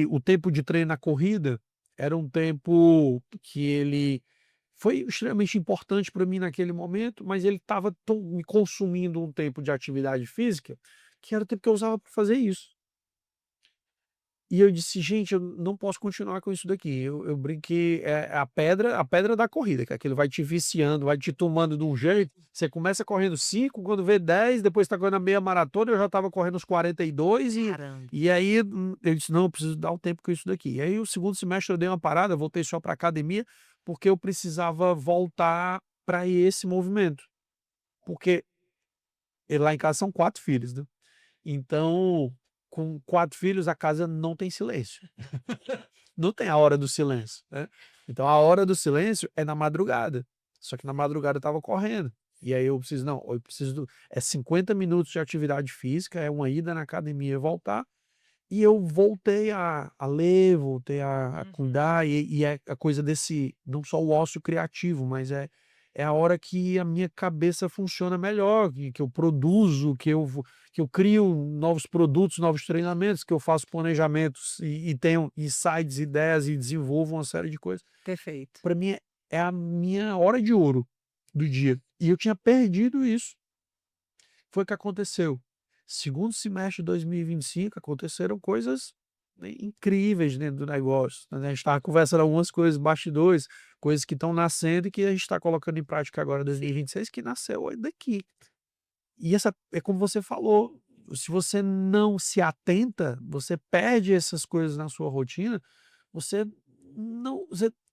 [SPEAKER 1] o tempo de treino na corrida era um tempo que ele foi extremamente importante para mim naquele momento, mas ele estava me consumindo um tempo de atividade física, que era o tempo que eu usava para fazer isso. E eu disse: "Gente, eu não posso continuar com isso daqui". Eu brinquei, é a pedra da corrida, que aquilo vai te viciando, vai te tomando de um jeito, você começa correndo 5, quando vê 10, depois tá correndo a meia maratona, eu já estava correndo os 42
[SPEAKER 2] Caramba.
[SPEAKER 1] e aí, eu disse: "Não, eu preciso dar um tempo com isso daqui". E aí o segundo semestre eu dei uma parada, voltei só para academia, porque eu precisava voltar para esse movimento. Porque lá em casa são 4 filhos, né. Então, com 4 filhos, a casa não tem silêncio. Não tem a hora do silêncio, né. Então a hora do silêncio é na madrugada, só que na madrugada eu estava correndo, e aí eu preciso não, eu preciso 50 minutos de atividade física, é uma ida na academia e voltar, e eu voltei a ler, voltei a
[SPEAKER 2] Uhum.
[SPEAKER 1] cuidar, e é a coisa desse não só o ócio criativo, mas é a hora que a minha cabeça funciona melhor, que eu produzo, que eu crio novos produtos, novos treinamentos, que eu faço planejamentos e tenho insights, ideias e desenvolvo uma série de coisas.
[SPEAKER 2] Perfeito.
[SPEAKER 1] Para mim é a minha hora de ouro do dia. E eu tinha perdido isso. Foi o que aconteceu. Segundo semestre de 2025 aconteceram coisas, né, incríveis dentro do negócio, né, a gente estava conversando algumas coisas, bastidores, coisas que estão nascendo e que a gente está colocando em prática agora em
[SPEAKER 2] Sim.
[SPEAKER 1] 2026, que nasceu daqui. E essa é como você falou, se você não se atenta, você perde essas coisas na sua rotina, você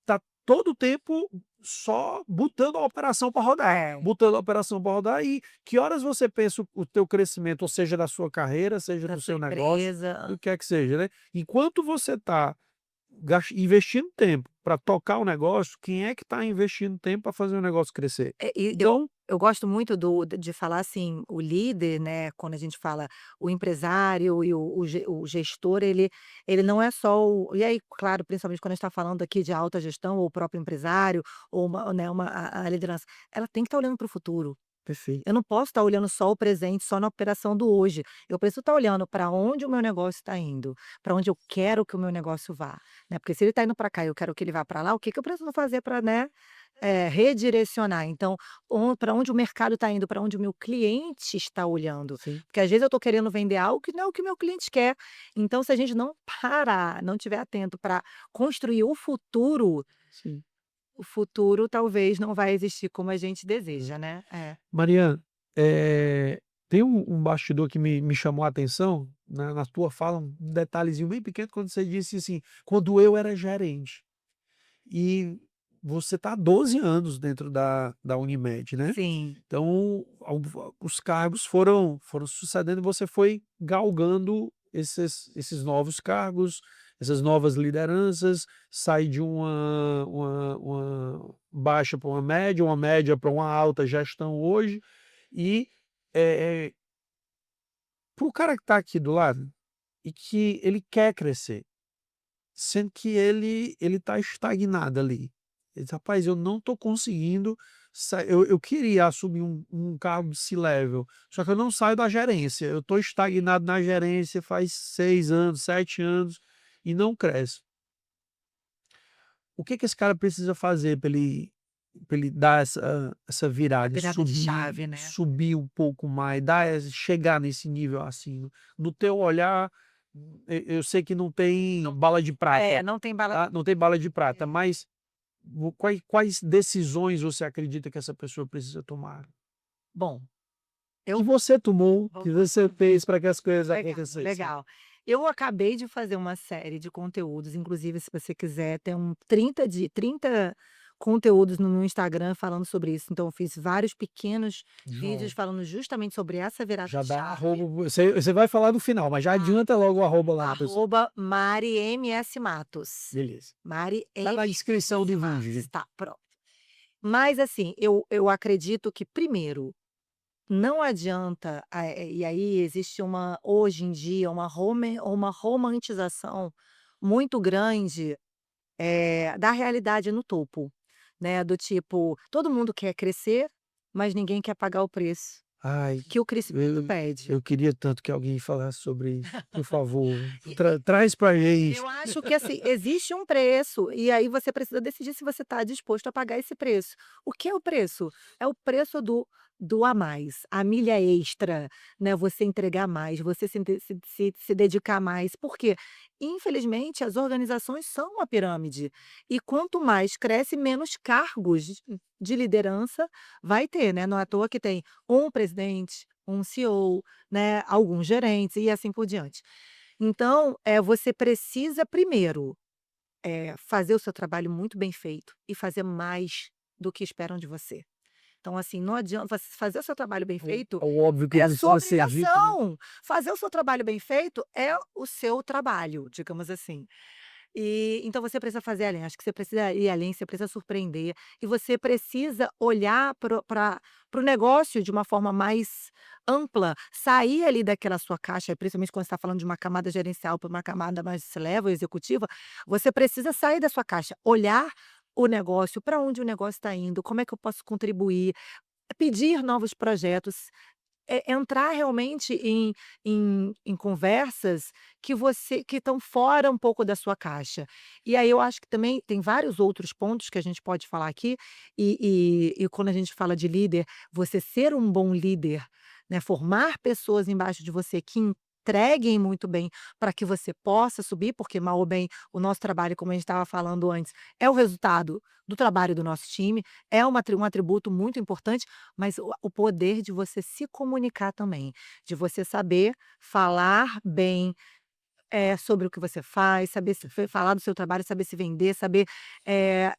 [SPEAKER 1] tá todo o tempo só botando a operação para rodar,
[SPEAKER 2] É.
[SPEAKER 1] botando a operação para rodar, e que horas você pensa o teu crescimento, ou seja da sua carreira, seja
[SPEAKER 2] Da
[SPEAKER 1] do
[SPEAKER 2] sua
[SPEAKER 1] seu negócio,
[SPEAKER 2] empresa.
[SPEAKER 1] do que é que seja, né. Enquanto você está investindo tempo para tocar o negócio, quem é que está investindo tempo para fazer o negócio crescer?
[SPEAKER 2] E
[SPEAKER 1] Então
[SPEAKER 2] eu gosto muito de falar assim, o líder, né, quando a gente fala o empresário e o gestor, ele não é só o e aí, claro, principalmente quando a gente está falando aqui de alta gestão ou o próprio empresário ou uma, né, a liderança, ela tem que estar olhando para o futuro.
[SPEAKER 1] perfeito,
[SPEAKER 2] Eu não posso estar olhando só o presente, só na operação do hoje. Eu preciso estar olhando para onde o meu negócio está indo, para onde eu quero que o meu negócio vá, né, porque se ele está indo para cá e eu quero que ele vá para lá, o que que eu preciso fazer para, né, redirecionar. Então, para onde o mercado está indo, para onde o meu cliente está olhando.
[SPEAKER 1] sim,
[SPEAKER 2] Porque às vezes eu estou querendo vender algo que não é o que o meu cliente quer. Então, se a gente não parar, não estiver atento para construir
[SPEAKER 1] sim.
[SPEAKER 2] o futuro talvez não vai existir como a gente deseja, né. É.
[SPEAKER 1] Mariana, tem um bastidor que me chamou a atenção na tua fala, um detalhezinho bem pequeno, quando você disse assim: "Quando eu era gerente". E você está há 12 anos dentro da Unimed, né.
[SPEAKER 2] Sim,
[SPEAKER 1] Então, os cargos foram sucedendo e você foi galgando esses novos cargos, essas novas lideranças, sai de uma baixa para uma média para uma alta gestão hoje, e, eh para o cara que está aqui do lado e que ele quer crescer, sendo que ele está estagnado ali. Ele diz: "Rapaz, eu não estou conseguindo eu queria assumir um cargo de C-level, só que eu não saio da gerência. Eu estou estagnado na gerência faz 6 anos, 7 anos e não cresce. O que que esse cara precisa fazer para ele dar essa
[SPEAKER 2] A
[SPEAKER 1] virada,
[SPEAKER 2] virada de chave, né.
[SPEAKER 1] subir um pouco mais, chegar nesse nível assim? No teu olhar, eu sei que não tem
[SPEAKER 2] Não
[SPEAKER 1] bala de prata,
[SPEAKER 2] não tem bala.
[SPEAKER 1] tá, não tem bala de prata, mas quais decisões você acredita que essa pessoa precisa tomar?
[SPEAKER 2] Bom,
[SPEAKER 1] Que
[SPEAKER 2] eu
[SPEAKER 1] você tomou, que
[SPEAKER 2] vamos
[SPEAKER 1] você fez para que as coisas
[SPEAKER 2] legal,
[SPEAKER 1] acontecessem?
[SPEAKER 2] legal. Eu acabei de fazer uma série de conteúdos, inclusive se você quiser, tem 30 conteúdos no meu Instagram falando sobre isso. Então eu fiz vários pequenos vídeos
[SPEAKER 1] João,
[SPEAKER 2] falando justamente sobre essa virada
[SPEAKER 1] já
[SPEAKER 2] de
[SPEAKER 1] dá
[SPEAKER 2] chave.
[SPEAKER 1] arroba, você vai falar no final, mas já
[SPEAKER 2] Tá.
[SPEAKER 1] adianta logo o arroba lá pra pessoa.
[SPEAKER 2] Mari MS Matos.
[SPEAKER 1] Beleza.
[SPEAKER 2] Mari
[SPEAKER 1] Tá na descrição do
[SPEAKER 2] MS Matos,
[SPEAKER 1] vídeo.
[SPEAKER 2] tá, pronto. Mas assim, eu acredito que primeiro, não adianta, e aí existe hoje em dia, uma romantização muito grande, da realidade no topo, né, do tipo, todo mundo quer crescer, mas ninguém quer pagar o preço
[SPEAKER 1] Ai,
[SPEAKER 2] que o crescimento
[SPEAKER 1] eu
[SPEAKER 2] pede.
[SPEAKER 1] eu queria tanto que alguém falasse sobre isso. Por favor, traz pra gente.
[SPEAKER 2] Eu acho que, assim, existe um preço, e aí você precisa decidir se você está disposto a pagar esse preço. O que é o preço? É o preço do a mais, a milha extra, né, você entregar mais, você se dedicar mais. Por quê? Infelizmente, as organizações são uma pirâmide, e quanto mais cresce, menos cargos de liderança vai ter, né, não é à toa que tem um presidente, um CEO, né, alguns gerentes e assim por diante. Então, você precisa primeiro, fazer o seu trabalho muito bem feito e fazer mais do que esperam de você. Então, assim, não adianta você fazer o seu trabalho bem feito,
[SPEAKER 1] É óbvio que
[SPEAKER 2] é sua
[SPEAKER 1] precisa ser dito, né.
[SPEAKER 2] obrigação. Fazer o seu trabalho bem feito é o seu trabalho, digamos assim. E então você precisa fazer além, acho que você precisa ir além, você precisa surpreender, e você precisa olhar para o negócio de uma forma mais ampla, sair ali daquela sua caixa, principalmente quando você está falando de uma camada gerencial para uma camada mais C-level, executiva, você precisa sair da sua caixa, olhar o negócio, para onde o negócio está indo, como é que eu posso contribuir, pedir novos projetos. Entrar realmente em conversas que estão fora um pouco da sua caixa. E aí eu acho que também tem vários outros pontos que a gente pode falar aqui, e quando a gente fala de líder, você ser um bom líder, né, formar pessoas embaixo de você que entreguem muito bem para que você possa subir, porque mal ou bem o nosso trabalho, como a gente estava falando antes, é o resultado do trabalho do nosso time, é um atributo muito importante, mas o poder de você se comunicar também, de você saber falar bem, sobre o que você faz, saber se falar do seu trabalho, saber se vender, saber,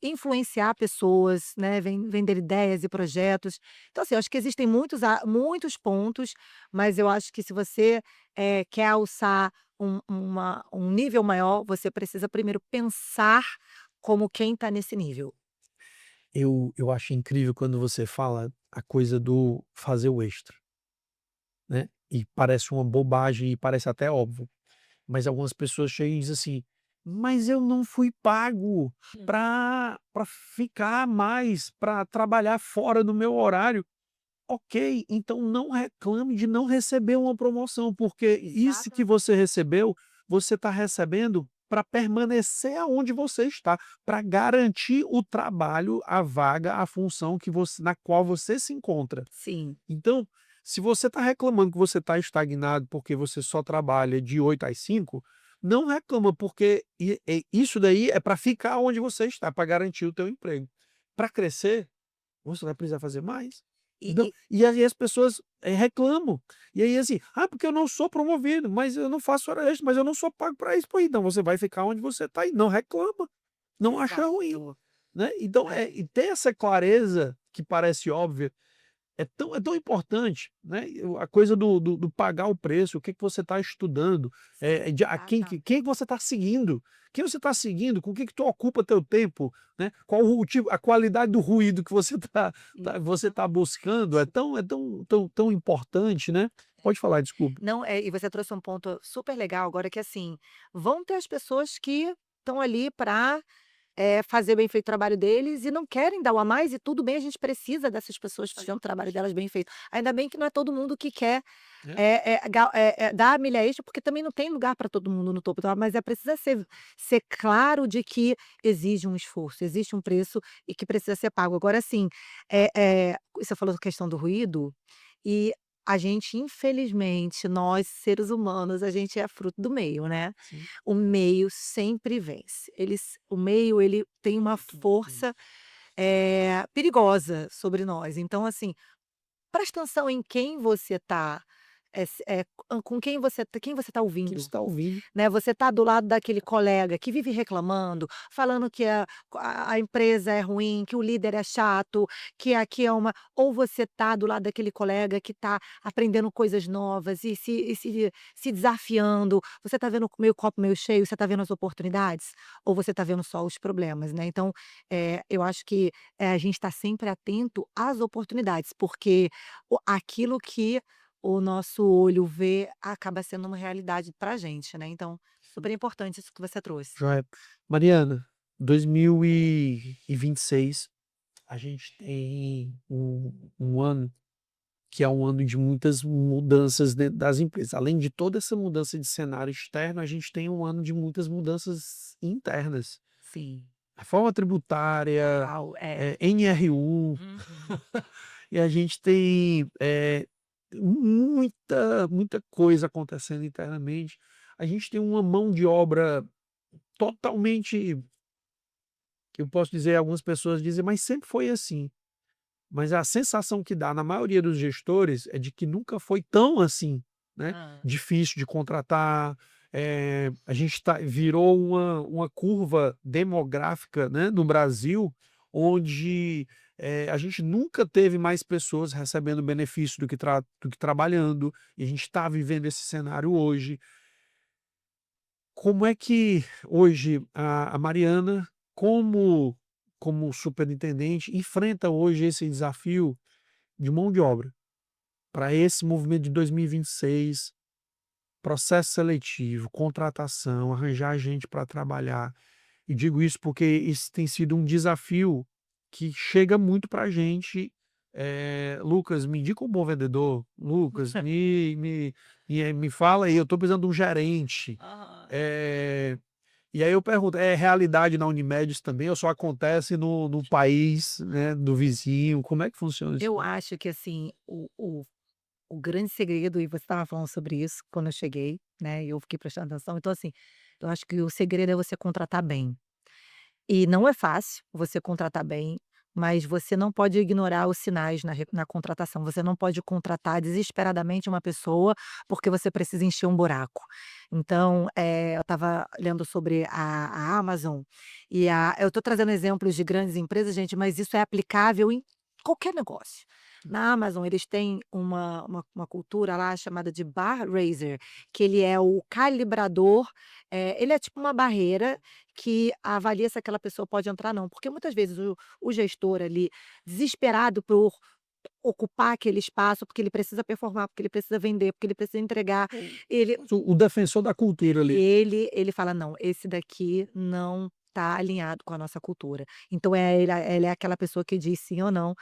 [SPEAKER 2] influenciar pessoas, né, vender ideias e projetos. Então, assim, eu acho que existem muitos pontos, mas eu acho que se você, quer alçar um nível maior, você precisa primeiro pensar como quem está nesse nível.
[SPEAKER 1] Eu acho incrível quando você fala a coisa do fazer o extra, né, e parece uma bobagem e parece até óbvio, mas algumas pessoas chegam e dizem assim: "Mas eu não fui pago para ficar mais, para trabalhar fora do meu horário". Ok, então não reclame de não receber uma promoção, porque isso que
[SPEAKER 2] Exatamente.
[SPEAKER 1] você recebeu, você está recebendo para permanecer aonde você está, para garantir o trabalho, a vaga, a função que você na qual você se encontra.
[SPEAKER 2] Sim,
[SPEAKER 1] Então, se você está reclamando que você está estagnado porque você só trabalha de 8 às 5, não reclama, porque isso daí é para ficar onde você está, para garantir o teu emprego. Para crescer, você vai precisar fazer mais. Então,
[SPEAKER 2] e
[SPEAKER 1] e aí as pessoas, reclamam. E aí assim: "Ah, porque eu não sou promovido, mas eu não faço hora extra, mas eu não sou pago para isso". Pô, então você vai ficar onde você está e não reclama, não acha ruim,
[SPEAKER 2] exato.
[SPEAKER 1] né. Então,
[SPEAKER 2] É.
[SPEAKER 1] e ter essa clareza que parece óbvia é tão importante, né, a coisa do pagar o preço, o que que você está estudando,
[SPEAKER 2] Sim,
[SPEAKER 1] de a
[SPEAKER 2] exata
[SPEAKER 1] quem você está seguindo, quem você está seguindo, com o que que tu ocupa teu tempo, né, qual o tipo a qualidade do ruído que você você tá buscando, tão importante, né. Pode falar, desculpa.
[SPEAKER 2] Não, e você trouxe um ponto super legal agora que, assim, vão ter as pessoas que estão ali para fazer bem feito o trabalho deles e não querem dar o a mais, e tudo bem, a gente precisa dessas pessoas fazendo o trabalho delas bem feito. Ainda bem que não é todo mundo que quer
[SPEAKER 1] É,
[SPEAKER 2] dar a milha extra, porque também não tem lugar para todo mundo no topo, tá, mas precisa ser claro de que exige um esforço, existe um preço e que precisa ser pago. Agora assim, você falou da questão do ruído, e a gente infelizmente, nós seres humanos, a gente é fruto do meio, né.
[SPEAKER 1] sim.
[SPEAKER 2] O meio sempre vence. O meio, ele tem uma
[SPEAKER 1] Uhum.
[SPEAKER 2] força, perigosa sobre nós. Então assim, presta atenção em quem você está, com quem você está
[SPEAKER 1] Quem
[SPEAKER 2] ouvindo.
[SPEAKER 1] está ouvindo.
[SPEAKER 2] Né, você tá do lado daquele colega que vive reclamando, falando que a empresa é ruim, que o líder é chato, que aqui é uma, ou você tá do lado daquele colega que tá aprendendo coisas novas e se desafiando, você tá vendo meio copo meio cheio, você tá vendo as oportunidades, ou você tá vendo só os problemas, né. Então, eu acho que, a gente tá sempre atento às oportunidades, porque aquilo que o nosso olho vê acaba sendo uma realidade pra gente, né, então, super importante isso que você trouxe.
[SPEAKER 1] Joia. Mariana, 2026, a gente tem um ano que é um ano de muitas mudanças dentro das empresas. Além de toda essa mudança de cenário externo, a gente tem um ano de muitas mudanças internas.
[SPEAKER 2] Sim,
[SPEAKER 1] Reforma tributária,
[SPEAKER 2] total,
[SPEAKER 1] NRU,
[SPEAKER 2] Uhum.
[SPEAKER 1] e a gente tem, muita coisa acontecendo internamente. A gente tem uma mão de obra totalmente, que eu posso dizer, algumas pessoas dizem: "Mas sempre foi assim". Mas a sensação que dá na maioria dos gestores é de que nunca foi tão assim, né,
[SPEAKER 2] Hã.
[SPEAKER 1] difícil de contratar. A gente virou uma curva demográfica, né, no Brasil, onde, a gente nunca teve mais pessoas recebendo benefício do que trabalhando, e a gente está vivendo esse cenário hoje. Como é que hoje a Mariana, como superintendente, enfrenta hoje esse desafio de mão de obra, para esse movimento de 2026, processo seletivo, contratação, arranjar gente para trabalhar. E digo isso porque isso tem sido um desafio que chega muito para a gente. Lucas, me indica um bom vendedor. Lucas, me fala aí, eu estou precisando de um gerente.
[SPEAKER 2] Aham.
[SPEAKER 1] Eh, e aí eu pergunto, é realidade na Unimed isso também ou só acontece no país, né, do vizinho? Como é que funciona isso
[SPEAKER 2] Eu
[SPEAKER 1] aí?
[SPEAKER 2] acho que assim, o grande segredo, e você estava falando sobre isso quando eu cheguei, né, e eu fiquei prestando atenção, então assim, eu acho que o segredo é você contratar bem. E não é fácil você contratar bem, mas você não pode ignorar os sinais na contratação. Você não pode contratar desesperadamente uma pessoa, porque você precisa encher um buraco. Então, eu estava lendo sobre a Amazon, e eu estou trazendo exemplos de grandes empresas, gente, mas isso é aplicável em qualquer negócio. Na Amazon, eles têm uma cultura lá chamada de bar raiser, que ele é o calibrador, ele é tipo uma barreira que avalia se aquela pessoa pode entrar, não. Porque muitas vezes o gestor ali, desesperado por ocupar aquele espaço, porque ele precisa performar, porque ele precisa vender, porque ele precisa entregar, ele
[SPEAKER 1] O defensor da cultura ali.
[SPEAKER 2] ele fala: "Não, esse daqui não está alinhado com a nossa cultura". Então ele é aquela pessoa que diz sim ou não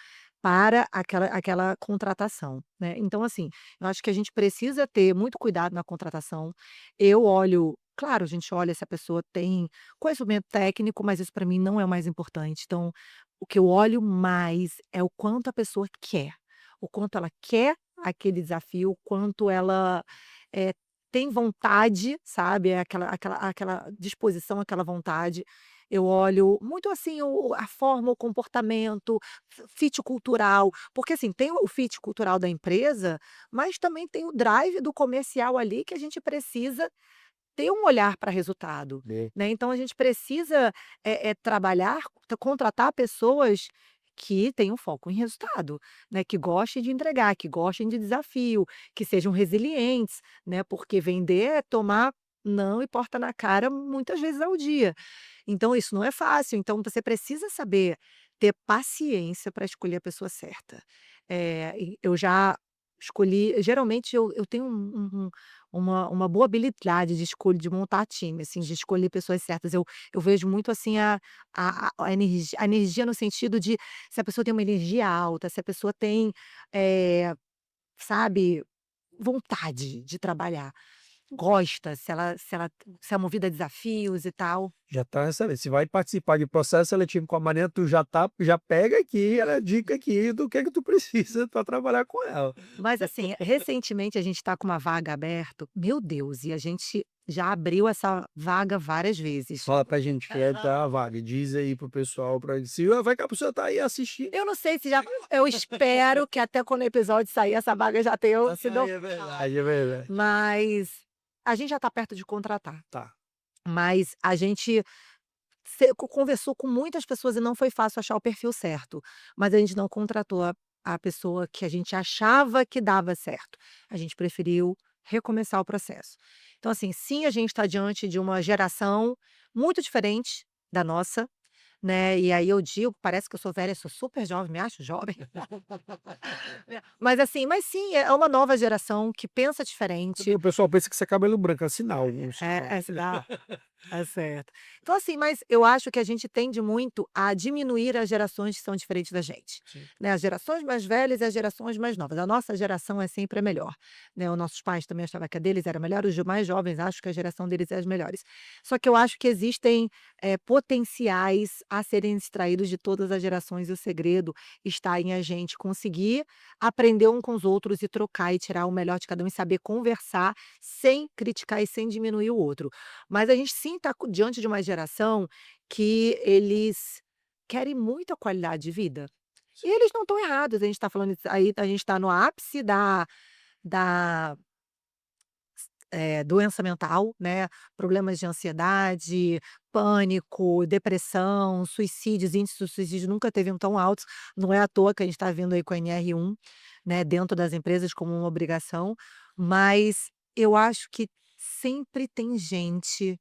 [SPEAKER 2] para aquela contratação, né. Então assim, eu acho que a gente precisa ter muito cuidado na contratação. Eu olho, claro, a gente olha se a pessoa tem conhecimento técnico, mas isso para mim não é o mais importante. Então, o que eu olho mais é o quanto a pessoa quer, o quanto ela quer aquele desafio, o quanto ela, eh, tem vontade, sabe, aquela disposição, aquela vontade. Eu olho muito, assim, a forma, o comportamento, fit cultural, porque, assim, tem o fit cultural da empresa, mas também tem o drive do comercial ali que a gente precisa ter um olhar para resultado,
[SPEAKER 1] Né.
[SPEAKER 2] né. Então a gente precisa, trabalhar, contratar pessoas que tenham foco em resultado, né, que gostem de entregar, que gostem de desafio, que sejam resilientes, né, porque vender é tomar não e porta na cara muitas vezes ao dia. Então isso não é fácil, então você precisa saber ter paciência para escolher a pessoa certa. E eu já escolhi, geralmente eu tenho uma boa habilidade de escolha de montar time, assim, de escolher pessoas certas. Eu vejo muito, assim, a energia no sentido de se a pessoa tem uma energia alta, se a pessoa tem, eh, sabe, vontade de trabalhar, gosta, se é movida a desafios e tal.
[SPEAKER 1] Já tá excelente. Se vai participar de processo seletivo com a Mariana, tu já pega aqui a dica aqui do que tu precisa para trabalhar com ela.
[SPEAKER 2] Mas assim, recentemente a gente está com uma vaga aberta, meu Deus, e a gente já abriu essa vaga várias vezes.
[SPEAKER 1] Fala pra gente que é da vaga, diz aí pro pessoal para se vai que a pessoa tá aí assistindo.
[SPEAKER 2] Eu não sei se já eu espero que até quando o episódio sair essa vaga já tenha sido,
[SPEAKER 1] É verdade, é verdade.
[SPEAKER 2] mas a gente já está perto de contratar.
[SPEAKER 1] Tá.
[SPEAKER 2] Mas a gente conversou com muitas pessoas e não foi fácil achar o perfil certo, mas a gente não contratou a pessoa que a gente achava que dava certo. A gente preferiu recomeçar o processo. Então, assim, sim, a gente está diante de uma geração muito diferente da nossa, né, e aí eu digo, parece que eu sou velha, sou super jovem, me acho jovem. Mas sim, é uma nova geração que pensa diferente.
[SPEAKER 1] O pessoal pensa que isso é cabelo branco, é sinal, um sinal.
[SPEAKER 2] É, é certo. Então, assim, mas eu acho que a gente tende muito a diminuir as gerações que são diferentes da gente,
[SPEAKER 1] Sim.
[SPEAKER 2] né, as gerações mais velhas e as gerações mais novas. A nossa geração é sempre a melhor, né, os nossos pais também achavam que a deles era melhor, os mais jovens acham que a geração deles é as melhores. Só que eu acho que existem, potenciais a serem extraídos de todas as gerações e o segredo está em a gente conseguir aprender um com os outros e trocar e tirar o melhor de cada um e saber conversar sem criticar e sem diminuir o outro. Mas a gente sim está diante de uma geração que eles querem muita qualidade de vida. E eles não estão errados, a gente está falando isso aí, a gente está no ápice da doença mental, né, problemas de ansiedade, pânico, depressão, suicídios, índice de suicídio nunca esteve tão altos, não é à toa que a gente está vendo aí com a NR1, né, dentro das empresas como uma obrigação, mas eu acho que sempre tem gente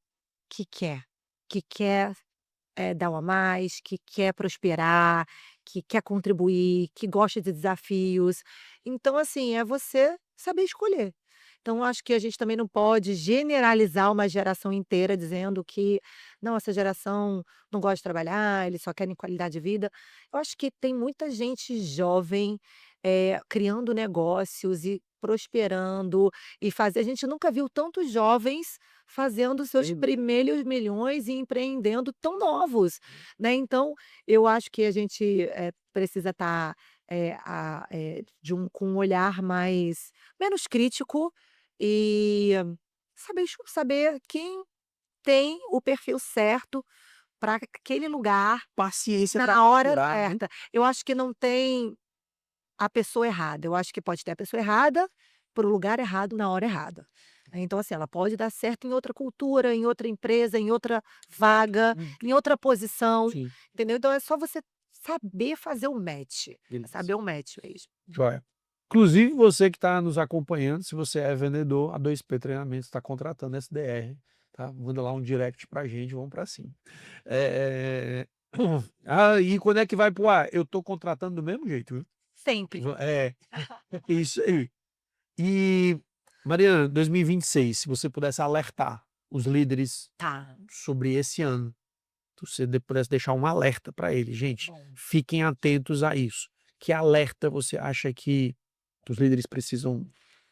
[SPEAKER 2] que quer, que quer dar um a mais, que quer prosperar, que quer contribuir, que gosta de desafios. Então, assim, é você saber escolher. Então, eu acho que a gente também não pode generalizar uma geração inteira dizendo que, não, essa geração não gosta de trabalhar, eles só querem qualidade de vida. Eu acho que tem muita gente jovem, criando negócios e prosperando e fazer. A gente nunca viu tantos jovens fazendo seus
[SPEAKER 1] Empreender.
[SPEAKER 2] primeiros milhões e empreendendo tão novos, né. Então, eu acho que a gente, precisa estar, com um olhar menos crítico e saber quem tem o perfil certo para aquele lugar,
[SPEAKER 1] Paciência para
[SPEAKER 2] na hora
[SPEAKER 1] aturar, né.
[SPEAKER 2] certa. Eu acho que não tem a pessoa errada, eu acho que pode ter a pessoa errada, para o lugar errado, na hora errada. Então, assim, ela pode dar certo em outra cultura, em outra empresa, em outra vaga,
[SPEAKER 1] Hum,
[SPEAKER 2] em outra posição,
[SPEAKER 1] sim,
[SPEAKER 2] entendeu? Então é só você saber fazer o match,
[SPEAKER 1] beleza.
[SPEAKER 2] saber o match mesmo.
[SPEAKER 1] Joia. Inclusive você que está nos acompanhando, se você é vendedor, a 2P Treinamentos está contratando SDR, tá? Manda lá um direct pra gente, vamos para cima. E quando é que vai pro ar? Eu tô contratando do mesmo jeito, viu?
[SPEAKER 2] Sempre.
[SPEAKER 1] É, isso aí. E, Mariana, 2026, se você pudesse alertar os líderes
[SPEAKER 2] Tá,
[SPEAKER 1] sobre esse ano, se você pudesse deixar um alerta para eles, gente,
[SPEAKER 2] bom.
[SPEAKER 1] fiquem atentos a isso. Que alerta você acha que os líderes precisam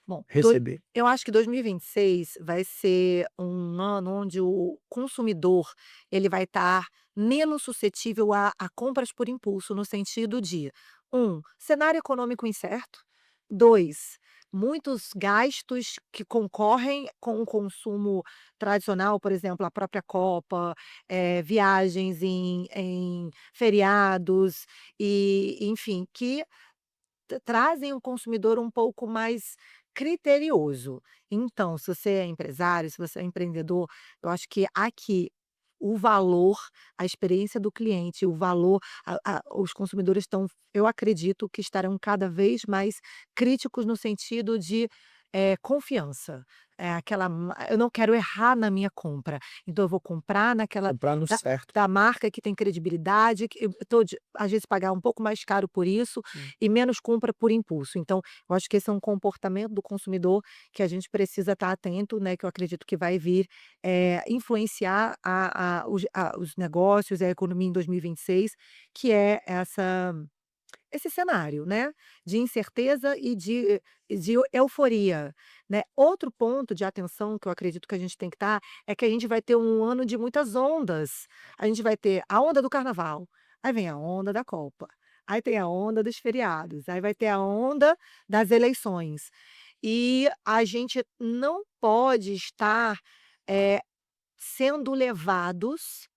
[SPEAKER 2] Bom,
[SPEAKER 1] receber?
[SPEAKER 2] eu acho que 2026 vai ser um ano onde o consumidor, ele vai estar menos suscetível a compras por impulso, no sentido de, cenário econômico incerto. 2, muitos gastos que concorrem com o consumo tradicional, por exemplo, a própria Copa, viagens em feriados e, enfim, que trazem o consumidor um pouco mais criterioso. Então, se você é empresário, se você é empreendedor, eu acho que aqui o valor, a experiência do cliente, o valor, os consumidores estão, eu acredito que estarão cada vez mais críticos no sentido de confiança. eu não quero errar na minha compra, então eu vou comprar naquela
[SPEAKER 1] Comprar no
[SPEAKER 2] da
[SPEAKER 1] certo.
[SPEAKER 2] da marca que tem credibilidade, que eu tô às vezes pagar um pouco mais caro por isso
[SPEAKER 1] Sim.
[SPEAKER 2] e menos compra por impulso. Então, eu acho que esse é um comportamento do consumidor que a gente precisa estar atento, né, que eu acredito que vai vir, influenciar os negócios, a economia em 2026, que é esse cenário, né, de incerteza e de euforia, né. Outro ponto de atenção que eu acredito que a gente tem que estar, é que a gente vai ter um ano de muitas ondas. A gente vai ter a onda do carnaval, aí vem a onda da Copa, aí tem a onda dos feriados, aí vai ter a onda das eleições. E a gente não pode estar, eh, sendo levados,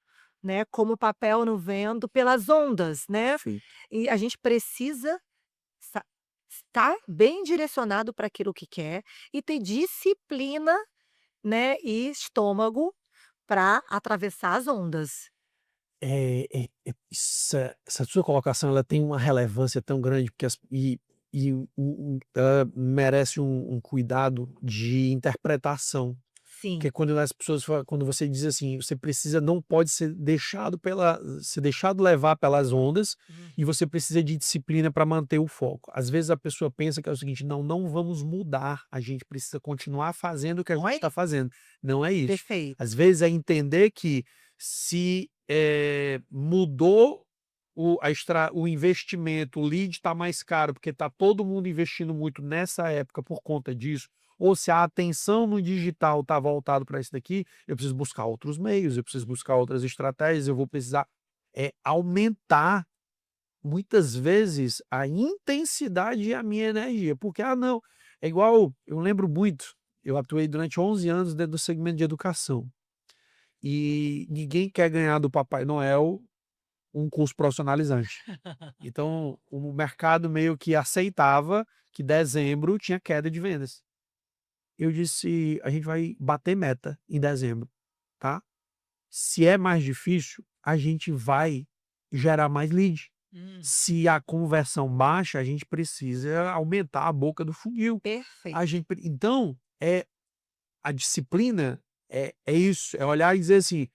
[SPEAKER 2] né, como papel no vento pelas ondas, né.
[SPEAKER 1] Perfeito.
[SPEAKER 2] E a gente precisa sa estar bem direcionado para aquilo que quer e ter disciplina, né, e estômago para atravessar as ondas.
[SPEAKER 1] Essa sua colocação ela tem uma relevância tão grande, porque ela merece um cuidado de interpretação.
[SPEAKER 2] Sim.
[SPEAKER 1] Porque quando você diz assim, você precisa não pode ser deixado levar pelas ondas, e
[SPEAKER 2] Uhum.
[SPEAKER 1] você precisa de disciplina para manter o foco. Às vezes a pessoa pensa que é o seguinte: "Não, não vamos mudar, a gente precisa continuar fazendo o que a
[SPEAKER 2] Não
[SPEAKER 1] gente
[SPEAKER 2] é
[SPEAKER 1] está
[SPEAKER 2] isso.
[SPEAKER 1] fazendo". Não é isso. Às
[SPEAKER 2] Perfeito.
[SPEAKER 1] vezes é entender que se, mudou o investimento, o lead está mais caro, porque está todo mundo investindo muito nessa época por conta disso, ou se a atenção no digital está voltado para isso daqui, eu preciso buscar outros meios, eu preciso buscar outras estratégias, eu vou precisar, aumentar muitas vezes a intensidade e a minha energia, porque, não, é igual eu lembro muito, eu atuei durante 11 anos dentro do segmento de educação, e ninguém quer ganhar do Papai Noel um curso profissionalizante. Então, o mercado meio que aceitava que dezembro tinha queda de vendas. Eu disse: "A gente vai bater meta em dezembro, tá? Se é mais difícil, a gente vai gerar mais lead.
[SPEAKER 2] Hum.
[SPEAKER 1] Se a conversão baixa, a gente precisa aumentar a boca do funil".
[SPEAKER 2] Perfeito.
[SPEAKER 1] Então, a disciplina é isso, é olhar e dizer assim: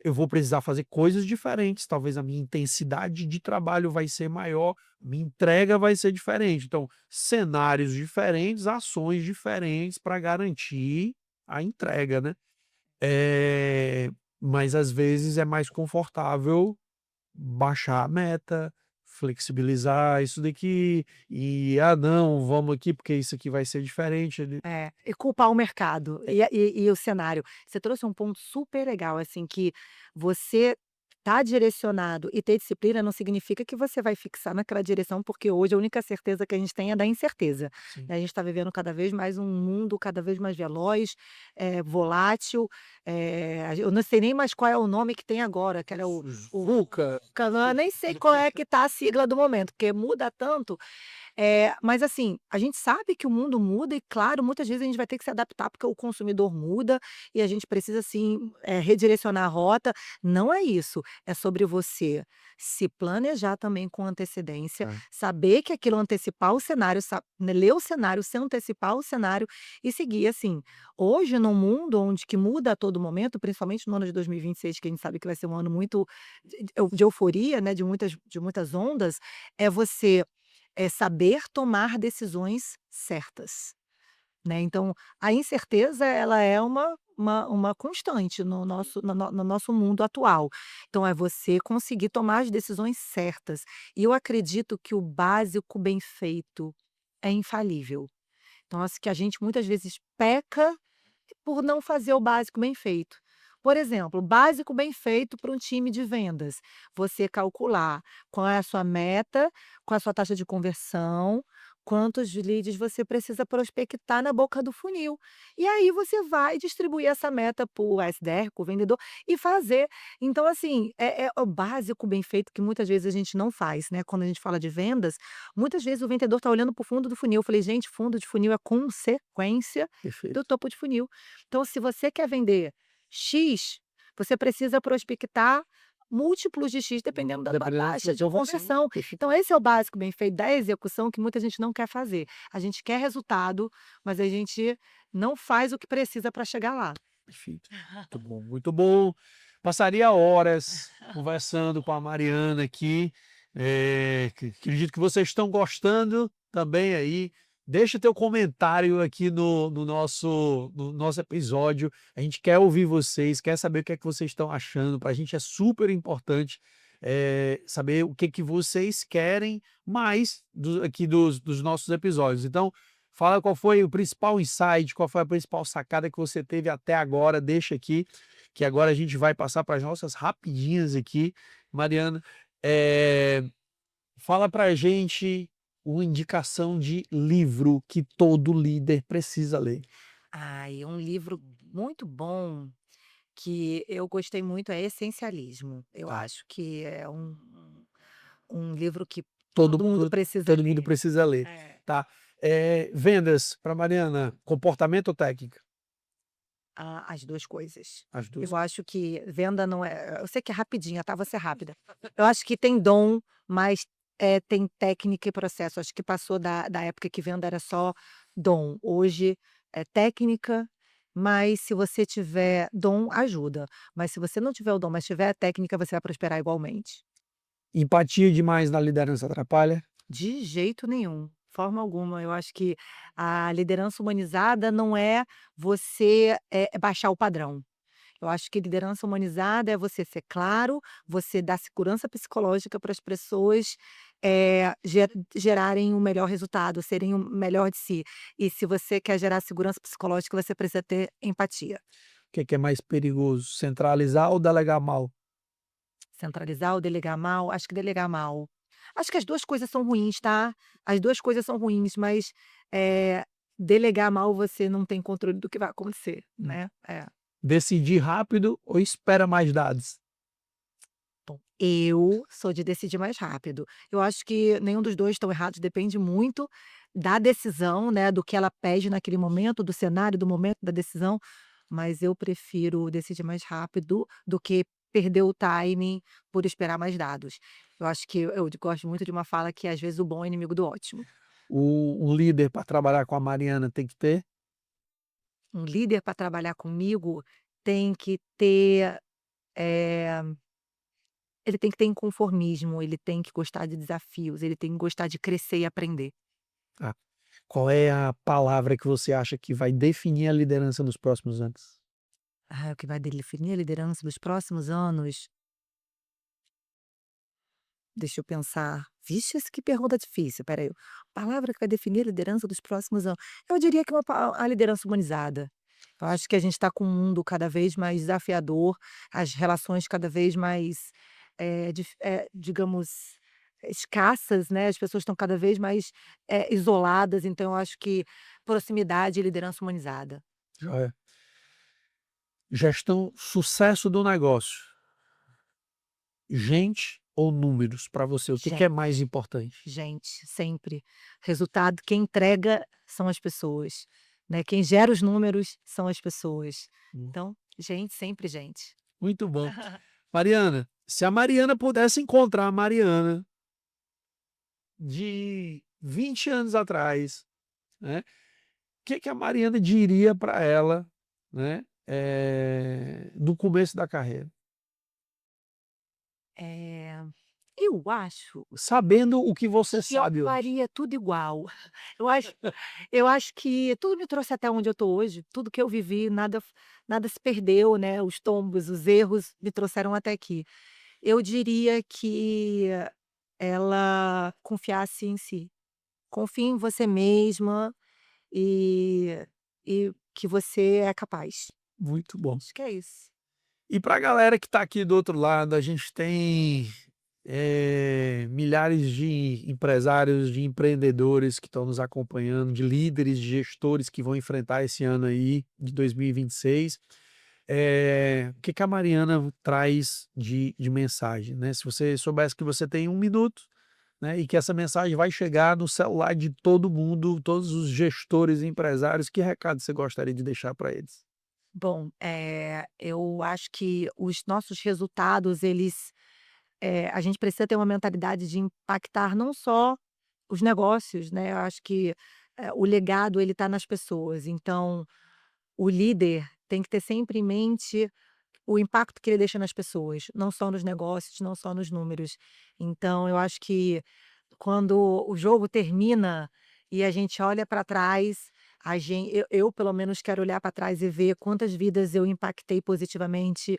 [SPEAKER 1] "Eu vou precisar fazer coisas diferentes, talvez a minha intensidade de trabalho vai ser maior, minha entrega vai ser diferente". Então, cenários diferentes, ações diferentes para garantir a entrega, né. Mas às vezes é mais confortável baixar a meta, flexibilizar isso daqui e: "Ah não, vamos aqui porque isso aqui vai ser diferente".
[SPEAKER 2] É, e culpar o mercado
[SPEAKER 1] É,
[SPEAKER 2] e o cenário. Você trouxe um ponto super legal, assim, que você tá direcionado e ter disciplina não significa que você vai fixar naquela direção, porque hoje a única certeza que a gente tem é da incerteza,
[SPEAKER 1] sim.
[SPEAKER 2] né. A gente está vivendo cada vez mais um mundo cada vez mais veloz, volátil, eu não sei nem mais qual é o nome que tem agora, que era o
[SPEAKER 1] VUCA.
[SPEAKER 2] VUCA, nem sei qual é que tá a sigla do momento, porque muda tanto. Mas assim, a gente sabe que o mundo muda e claro, muitas vezes a gente vai ter que se adaptar, porque o consumidor muda e a gente precisa sim, redirecionar a rota. Não é isso, é sobre você se planejar também com antecedência,
[SPEAKER 1] É.
[SPEAKER 2] saber que aquilo antecipar o cenário, né, ler o cenário, se antecipar o cenário e seguir assim. Hoje, num mundo onde que muda a todo momento, principalmente no ano de 2026, que a gente sabe que vai ser um ano muito de euforia, né, de muitas ondas, é você saber tomar decisões certas, né. Então, a incerteza ela é uma constante no nosso mundo atual. Então é você conseguir tomar as decisões certas. E eu acredito que o básico bem feito é infalível. Então acho que a gente muitas vezes peca por não fazer o básico bem feito. Por exemplo, o básico bem feito para um time de vendas, você calcular qual é a sua meta, qual é a sua taxa de conversão, quantos leads você precisa prospectar na boca do funil. E aí você vai distribuir essa meta para o SDR, para o vendedor, e fazer. Então, assim, é o básico bem feito que muitas vezes a gente não faz, né? Quando a gente fala de vendas, muitas vezes o vendedor está olhando para o fundo do funil. Eu falei, gente, fundo de funil é consequência do
[SPEAKER 1] Perfeito.
[SPEAKER 2] topo de funil. Então, se você quer vender X, você precisa prospectar múltiplos de X, dependendo da tua
[SPEAKER 1] Dependendo do
[SPEAKER 2] taxa de
[SPEAKER 1] seu volume.
[SPEAKER 2] concessão.
[SPEAKER 1] Perfeito.
[SPEAKER 2] Então, esse é o básico bem feito da execução que muita gente não quer fazer. A gente quer resultado, mas a gente não faz o que precisa para chegar lá.
[SPEAKER 1] Perfeito. Muito bom, muito bom. Passaria horas conversando com a Mariana aqui. Acredito que vocês estão gostando também aí. Deixa teu comentário aqui no nosso episódio. A gente quer ouvir vocês, quer saber o que é que vocês estão achando. Para a gente é super importante saber o que que vocês querem mais aqui dos nossos episódios. Então, fala qual foi o principal insight, qual foi a principal sacada que você teve até agora. Deixa aqui, que agora a gente vai passar para as nossas rapidinhas aqui. Mariana, fala para a gente uma indicação de livro que todo líder precisa ler.
[SPEAKER 2] Ai, um livro muito bom que eu gostei muito é Essencialismo. Eu
[SPEAKER 1] Tá?
[SPEAKER 2] acho que é um livro que
[SPEAKER 1] Todo,
[SPEAKER 2] todo mundo
[SPEAKER 1] todo,
[SPEAKER 2] precisa
[SPEAKER 1] todo mundo
[SPEAKER 2] ler.
[SPEAKER 1] precisa ler.
[SPEAKER 2] É.
[SPEAKER 1] Tá? Vendas para Mariana, comportamento ou técnica?
[SPEAKER 2] As 2 coisas.
[SPEAKER 1] As duas.
[SPEAKER 2] Eu acho que venda não é, eu sei que é rapidinha, tá, vou ser rápida. Eu acho que tem dom, mas, tem técnica e processo. Acho que passou da época que venda era só dom. Hoje é técnica, mas se você tiver dom, ajuda. Mas se você não tiver o dom, mas tiver a técnica, você vai prosperar igualmente.
[SPEAKER 1] Empatia demais na liderança atrapalha?
[SPEAKER 2] De jeito nenhum, forma alguma. Eu acho que a liderança humanizada não é você, baixar o padrão. Eu acho que liderança humanizada é você ser claro, você dar segurança psicológica para as pessoas, gerarem o melhor resultado, serem o melhor de si. E se você quer gerar segurança psicológica, você precisa ter empatia.
[SPEAKER 1] O que é mais perigoso, centralizar ou delegar mal?
[SPEAKER 2] Centralizar ou delegar mal? Acho que delegar mal. Acho que as 2 coisas são ruins, tá. As 2 coisas são ruins, mas, delegar mal você não tem controle do que vai acontecer,
[SPEAKER 1] Hum.
[SPEAKER 2] né. É.
[SPEAKER 1] Decidir rápido ou espera mais dados?
[SPEAKER 2] Bom, eu sou de decidir mais rápido. Eu acho que nenhum dos 2 estão errados, depende muito da decisão, né, do que ela pede naquele momento, do cenário, do momento da decisão, mas eu prefiro decidir mais rápido do que perder o timing por esperar mais dados. Eu acho que eu gosto muito de uma fala que às vezes o bom é inimigo do ótimo.
[SPEAKER 1] Um líder para trabalhar com a Mariana tem que ter?
[SPEAKER 2] Um líder para trabalhar comigo tem que ter, eh, ele tem que ter inconformismo, ele tem que gostar de desafios, ele tem que gostar de crescer e aprender.
[SPEAKER 1] Tá. Qual é a palavra que você acha que vai definir a liderança nos próximos anos?
[SPEAKER 2] O que vai definir a liderança dos próximos anos? Deixa eu pensar. Vixe, que pergunta difícil, espera aí. Palavra que vai definir a liderança dos próximos anos. Eu diria que a liderança humanizada. Eu acho que a gente está com um mundo cada vez mais desafiador, as relações cada vez mais, digamos, escassas, né? As pessoas estão cada vez mais isoladas, então eu acho que proximidade e liderança humanizada.
[SPEAKER 1] Joia. Gestão, sucesso do negócio. Gente ou números para você? O que que é mais importante?
[SPEAKER 2] Gente, sempre. Resultado, quem entrega são as pessoas, né, quem gera os números são as pessoas.
[SPEAKER 1] Hum,
[SPEAKER 2] Então, gente, sempre gente.
[SPEAKER 1] Muito bom. Mariana, se a Mariana pudesse encontrar a Mariana de 20 anos atrás, né? O que que a Mariana diria para ela, né, no começo da carreira?
[SPEAKER 2] Eh, eu acho
[SPEAKER 1] Sabendo o que você
[SPEAKER 2] que eu
[SPEAKER 1] sabe hoje.
[SPEAKER 2] faria tudo igual. Eu acho eu acho que tudo me trouxe até onde eu estou hoje, tudo que eu vivi, nada se perdeu, né, os tombos, os erros me trouxeram até aqui. Eu diria que ela confiasse em si. Confie em você mesma e que você é capaz.
[SPEAKER 1] Muito bom.
[SPEAKER 2] Acho que é isso.
[SPEAKER 1] E para a galera que está aqui do outro lado, a gente tem milhares de empresários, de empreendedores que estão nos acompanhando, de líderes, de gestores que vão enfrentar esse ano aí de 2026. O que que a Mariana traz de mensagem, né? Se você soubesse que você tem 1 minuto, né, e que essa mensagem vai chegar no celular de todo mundo, todos os gestores e empresários, que recado você gostaria de deixar para eles?
[SPEAKER 2] Bom, eu acho que os nossos resultados, a gente precisa ter uma mentalidade de impactar não só os negócios, né, eu acho que, o legado ele está nas pessoas, então o líder tem que ter sempre em mente o impacto que ele deixa nas pessoas, não só nos negócios, não só nos números. Então eu acho que quando o jogo termina e a gente olha para trás, eu pelo menos quero olhar para trás e ver quantas vidas eu impactei positivamente,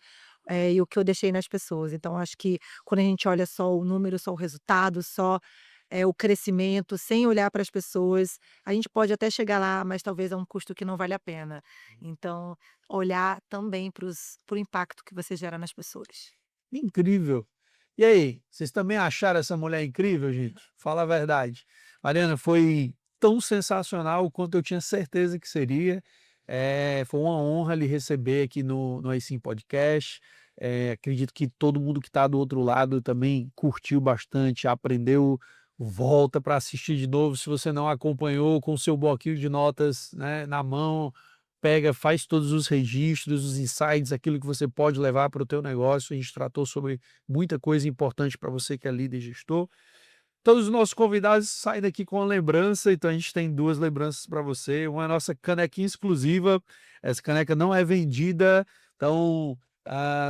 [SPEAKER 2] e o que eu deixei nas pessoas. Então acho que quando a gente olha só o número, só o resultado, só, o crescimento, sem olhar para as pessoas, a gente pode até chegar lá, mas talvez é um custo que não vale a pena. Então, olhar também para o impacto que você gera nas pessoas.
[SPEAKER 1] Incrível. E aí, vocês também acharam essa mulher incrível, gente? Fala a verdade. Mariana, foi tão sensacional quanto eu tinha certeza que seria. Foi uma honra lhe receber aqui no Aí Podcast. Acredito que todo mundo que está do outro lado também curtiu bastante, aprendeu. Volta para assistir de novo se você não acompanhou, com o seu bloquinho de notas, né, na mão. Pega, faz todos os registros, os insights, aquilo que você pode levar para o teu negócio. A gente tratou sobre muita coisa importante para você que é líder e gestor. Todos os nossos convidados saem daqui com uma lembrança, então a gente tem 2 lembranças para você. Uma é a nossa canequinha exclusiva, essa caneca não é vendida, então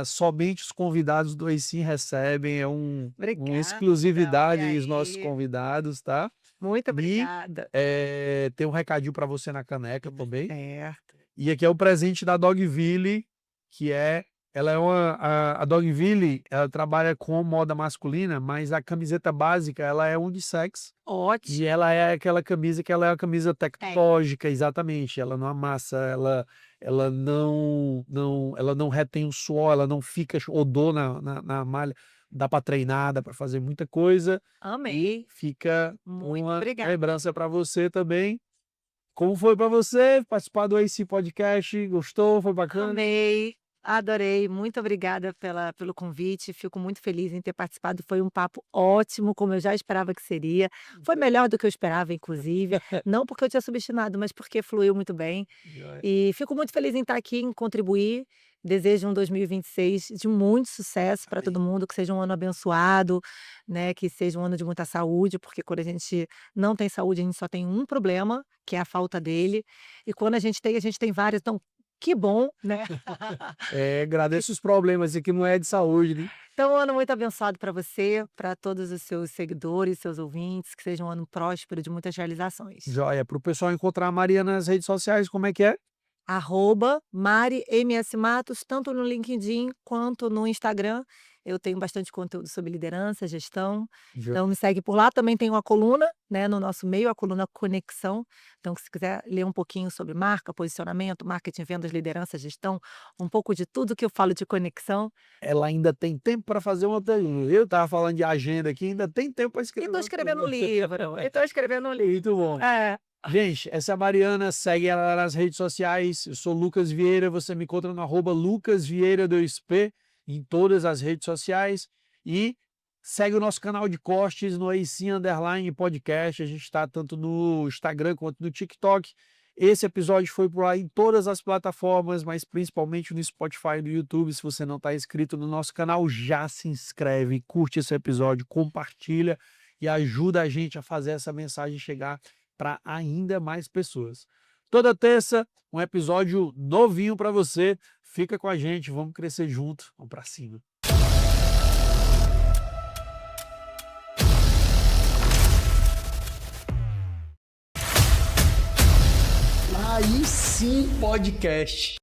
[SPEAKER 1] somente os convidados do Aí recebem, é uma
[SPEAKER 2] Obrigada,
[SPEAKER 1] exclusividade
[SPEAKER 2] olha
[SPEAKER 1] aí os nossos
[SPEAKER 2] aí.
[SPEAKER 1] convidados, tá?
[SPEAKER 2] Muito
[SPEAKER 1] E
[SPEAKER 2] obrigada.
[SPEAKER 1] tem um recadinho para você na caneca também.
[SPEAKER 2] Certo.
[SPEAKER 1] E aqui é o presente da Dogville, que ela é a Dogville, ela trabalha com moda masculina, mas a camiseta básica, ela é unissex, e
[SPEAKER 2] Ótimo.
[SPEAKER 1] ela é aquela camisa que ela é uma camisa tecnológica, exatamente, ela não amassa, ela não retém o suor, ela não fica odor na malha, dá para treinar, dá para fazer muita coisa, e
[SPEAKER 2] Amei.
[SPEAKER 1] fica
[SPEAKER 2] Muito
[SPEAKER 1] uma
[SPEAKER 2] obrigada.
[SPEAKER 1] lembrança para você também. Como foi para você participar do AC Podcast? Gostou? Foi bacana?
[SPEAKER 2] Amei, adorei. Muito obrigada pelo convite. Fico muito feliz em ter participado. Foi um papo ótimo, como eu já esperava que seria. Foi melhor do que eu esperava, inclusive. Não porque eu tinha subestimado, mas porque fluiu muito bem.
[SPEAKER 1] Joia.
[SPEAKER 2] E fico muito feliz em estar aqui, em contribuir. Desejo um 2026 de muito sucesso para
[SPEAKER 1] Amém.
[SPEAKER 2] todo mundo, que seja um ano abençoado, né? Que seja um ano de muita saúde, porque quando a gente não tem saúde, a gente só tem um problema, que é a falta dele. E quando a gente tem vários. Então, que bom, né?
[SPEAKER 1] Agradeço os problemas, aqui não é de saúde, né?
[SPEAKER 2] Então, um ano muito abençoado para você, para todos os seus seguidores, seus ouvintes, que seja um ano próspero de muitas realizações.
[SPEAKER 1] Joia. Para o pessoal encontrar a Maria nas redes sociais, como é que é?
[SPEAKER 2] Mari MS Matos, tanto no LinkedIn quanto no Instagram. Eu tenho bastante conteúdo sobre liderança, gestão.
[SPEAKER 1] Jo
[SPEAKER 2] Então me segue por lá. Também tem uma coluna, né, no nosso meio, a coluna Conexão. Então, se quiser ler um pouquinho sobre marca, posicionamento, marketing, vendas, liderança, gestão, um pouco de tudo que eu falo de conexão.
[SPEAKER 1] Ela ainda tem tempo para fazer uma pergunta. Eu estava falando de agenda aqui, ainda tem tempo para
[SPEAKER 2] E
[SPEAKER 1] escrever
[SPEAKER 2] estou
[SPEAKER 1] uma
[SPEAKER 2] escrevendo um
[SPEAKER 1] pergunta.
[SPEAKER 2] livro. E estou escrevendo um livro.
[SPEAKER 1] Muito bom.
[SPEAKER 2] É.
[SPEAKER 1] Gente, essa é a Mariana, segue ela nas redes sociais. Eu sou Lucas Vieira, você me encontra no @lucasvieira2p em todas as redes sociais. E segue o nosso canal de cortes no AC_podcast. A gente está tanto no Instagram quanto no TikTok. Esse episódio foi por lá em todas as plataformas, mas principalmente no Spotify e no YouTube. Se você não está inscrito no nosso canal, já se inscreve, curte esse episódio, compartilha e ajuda a gente a fazer essa mensagem chegar para ainda mais pessoas. Toda terça, um episódio novinho para você. Fica com a gente, vamos crescer junto, vamos para cima. Aí sim, podcast.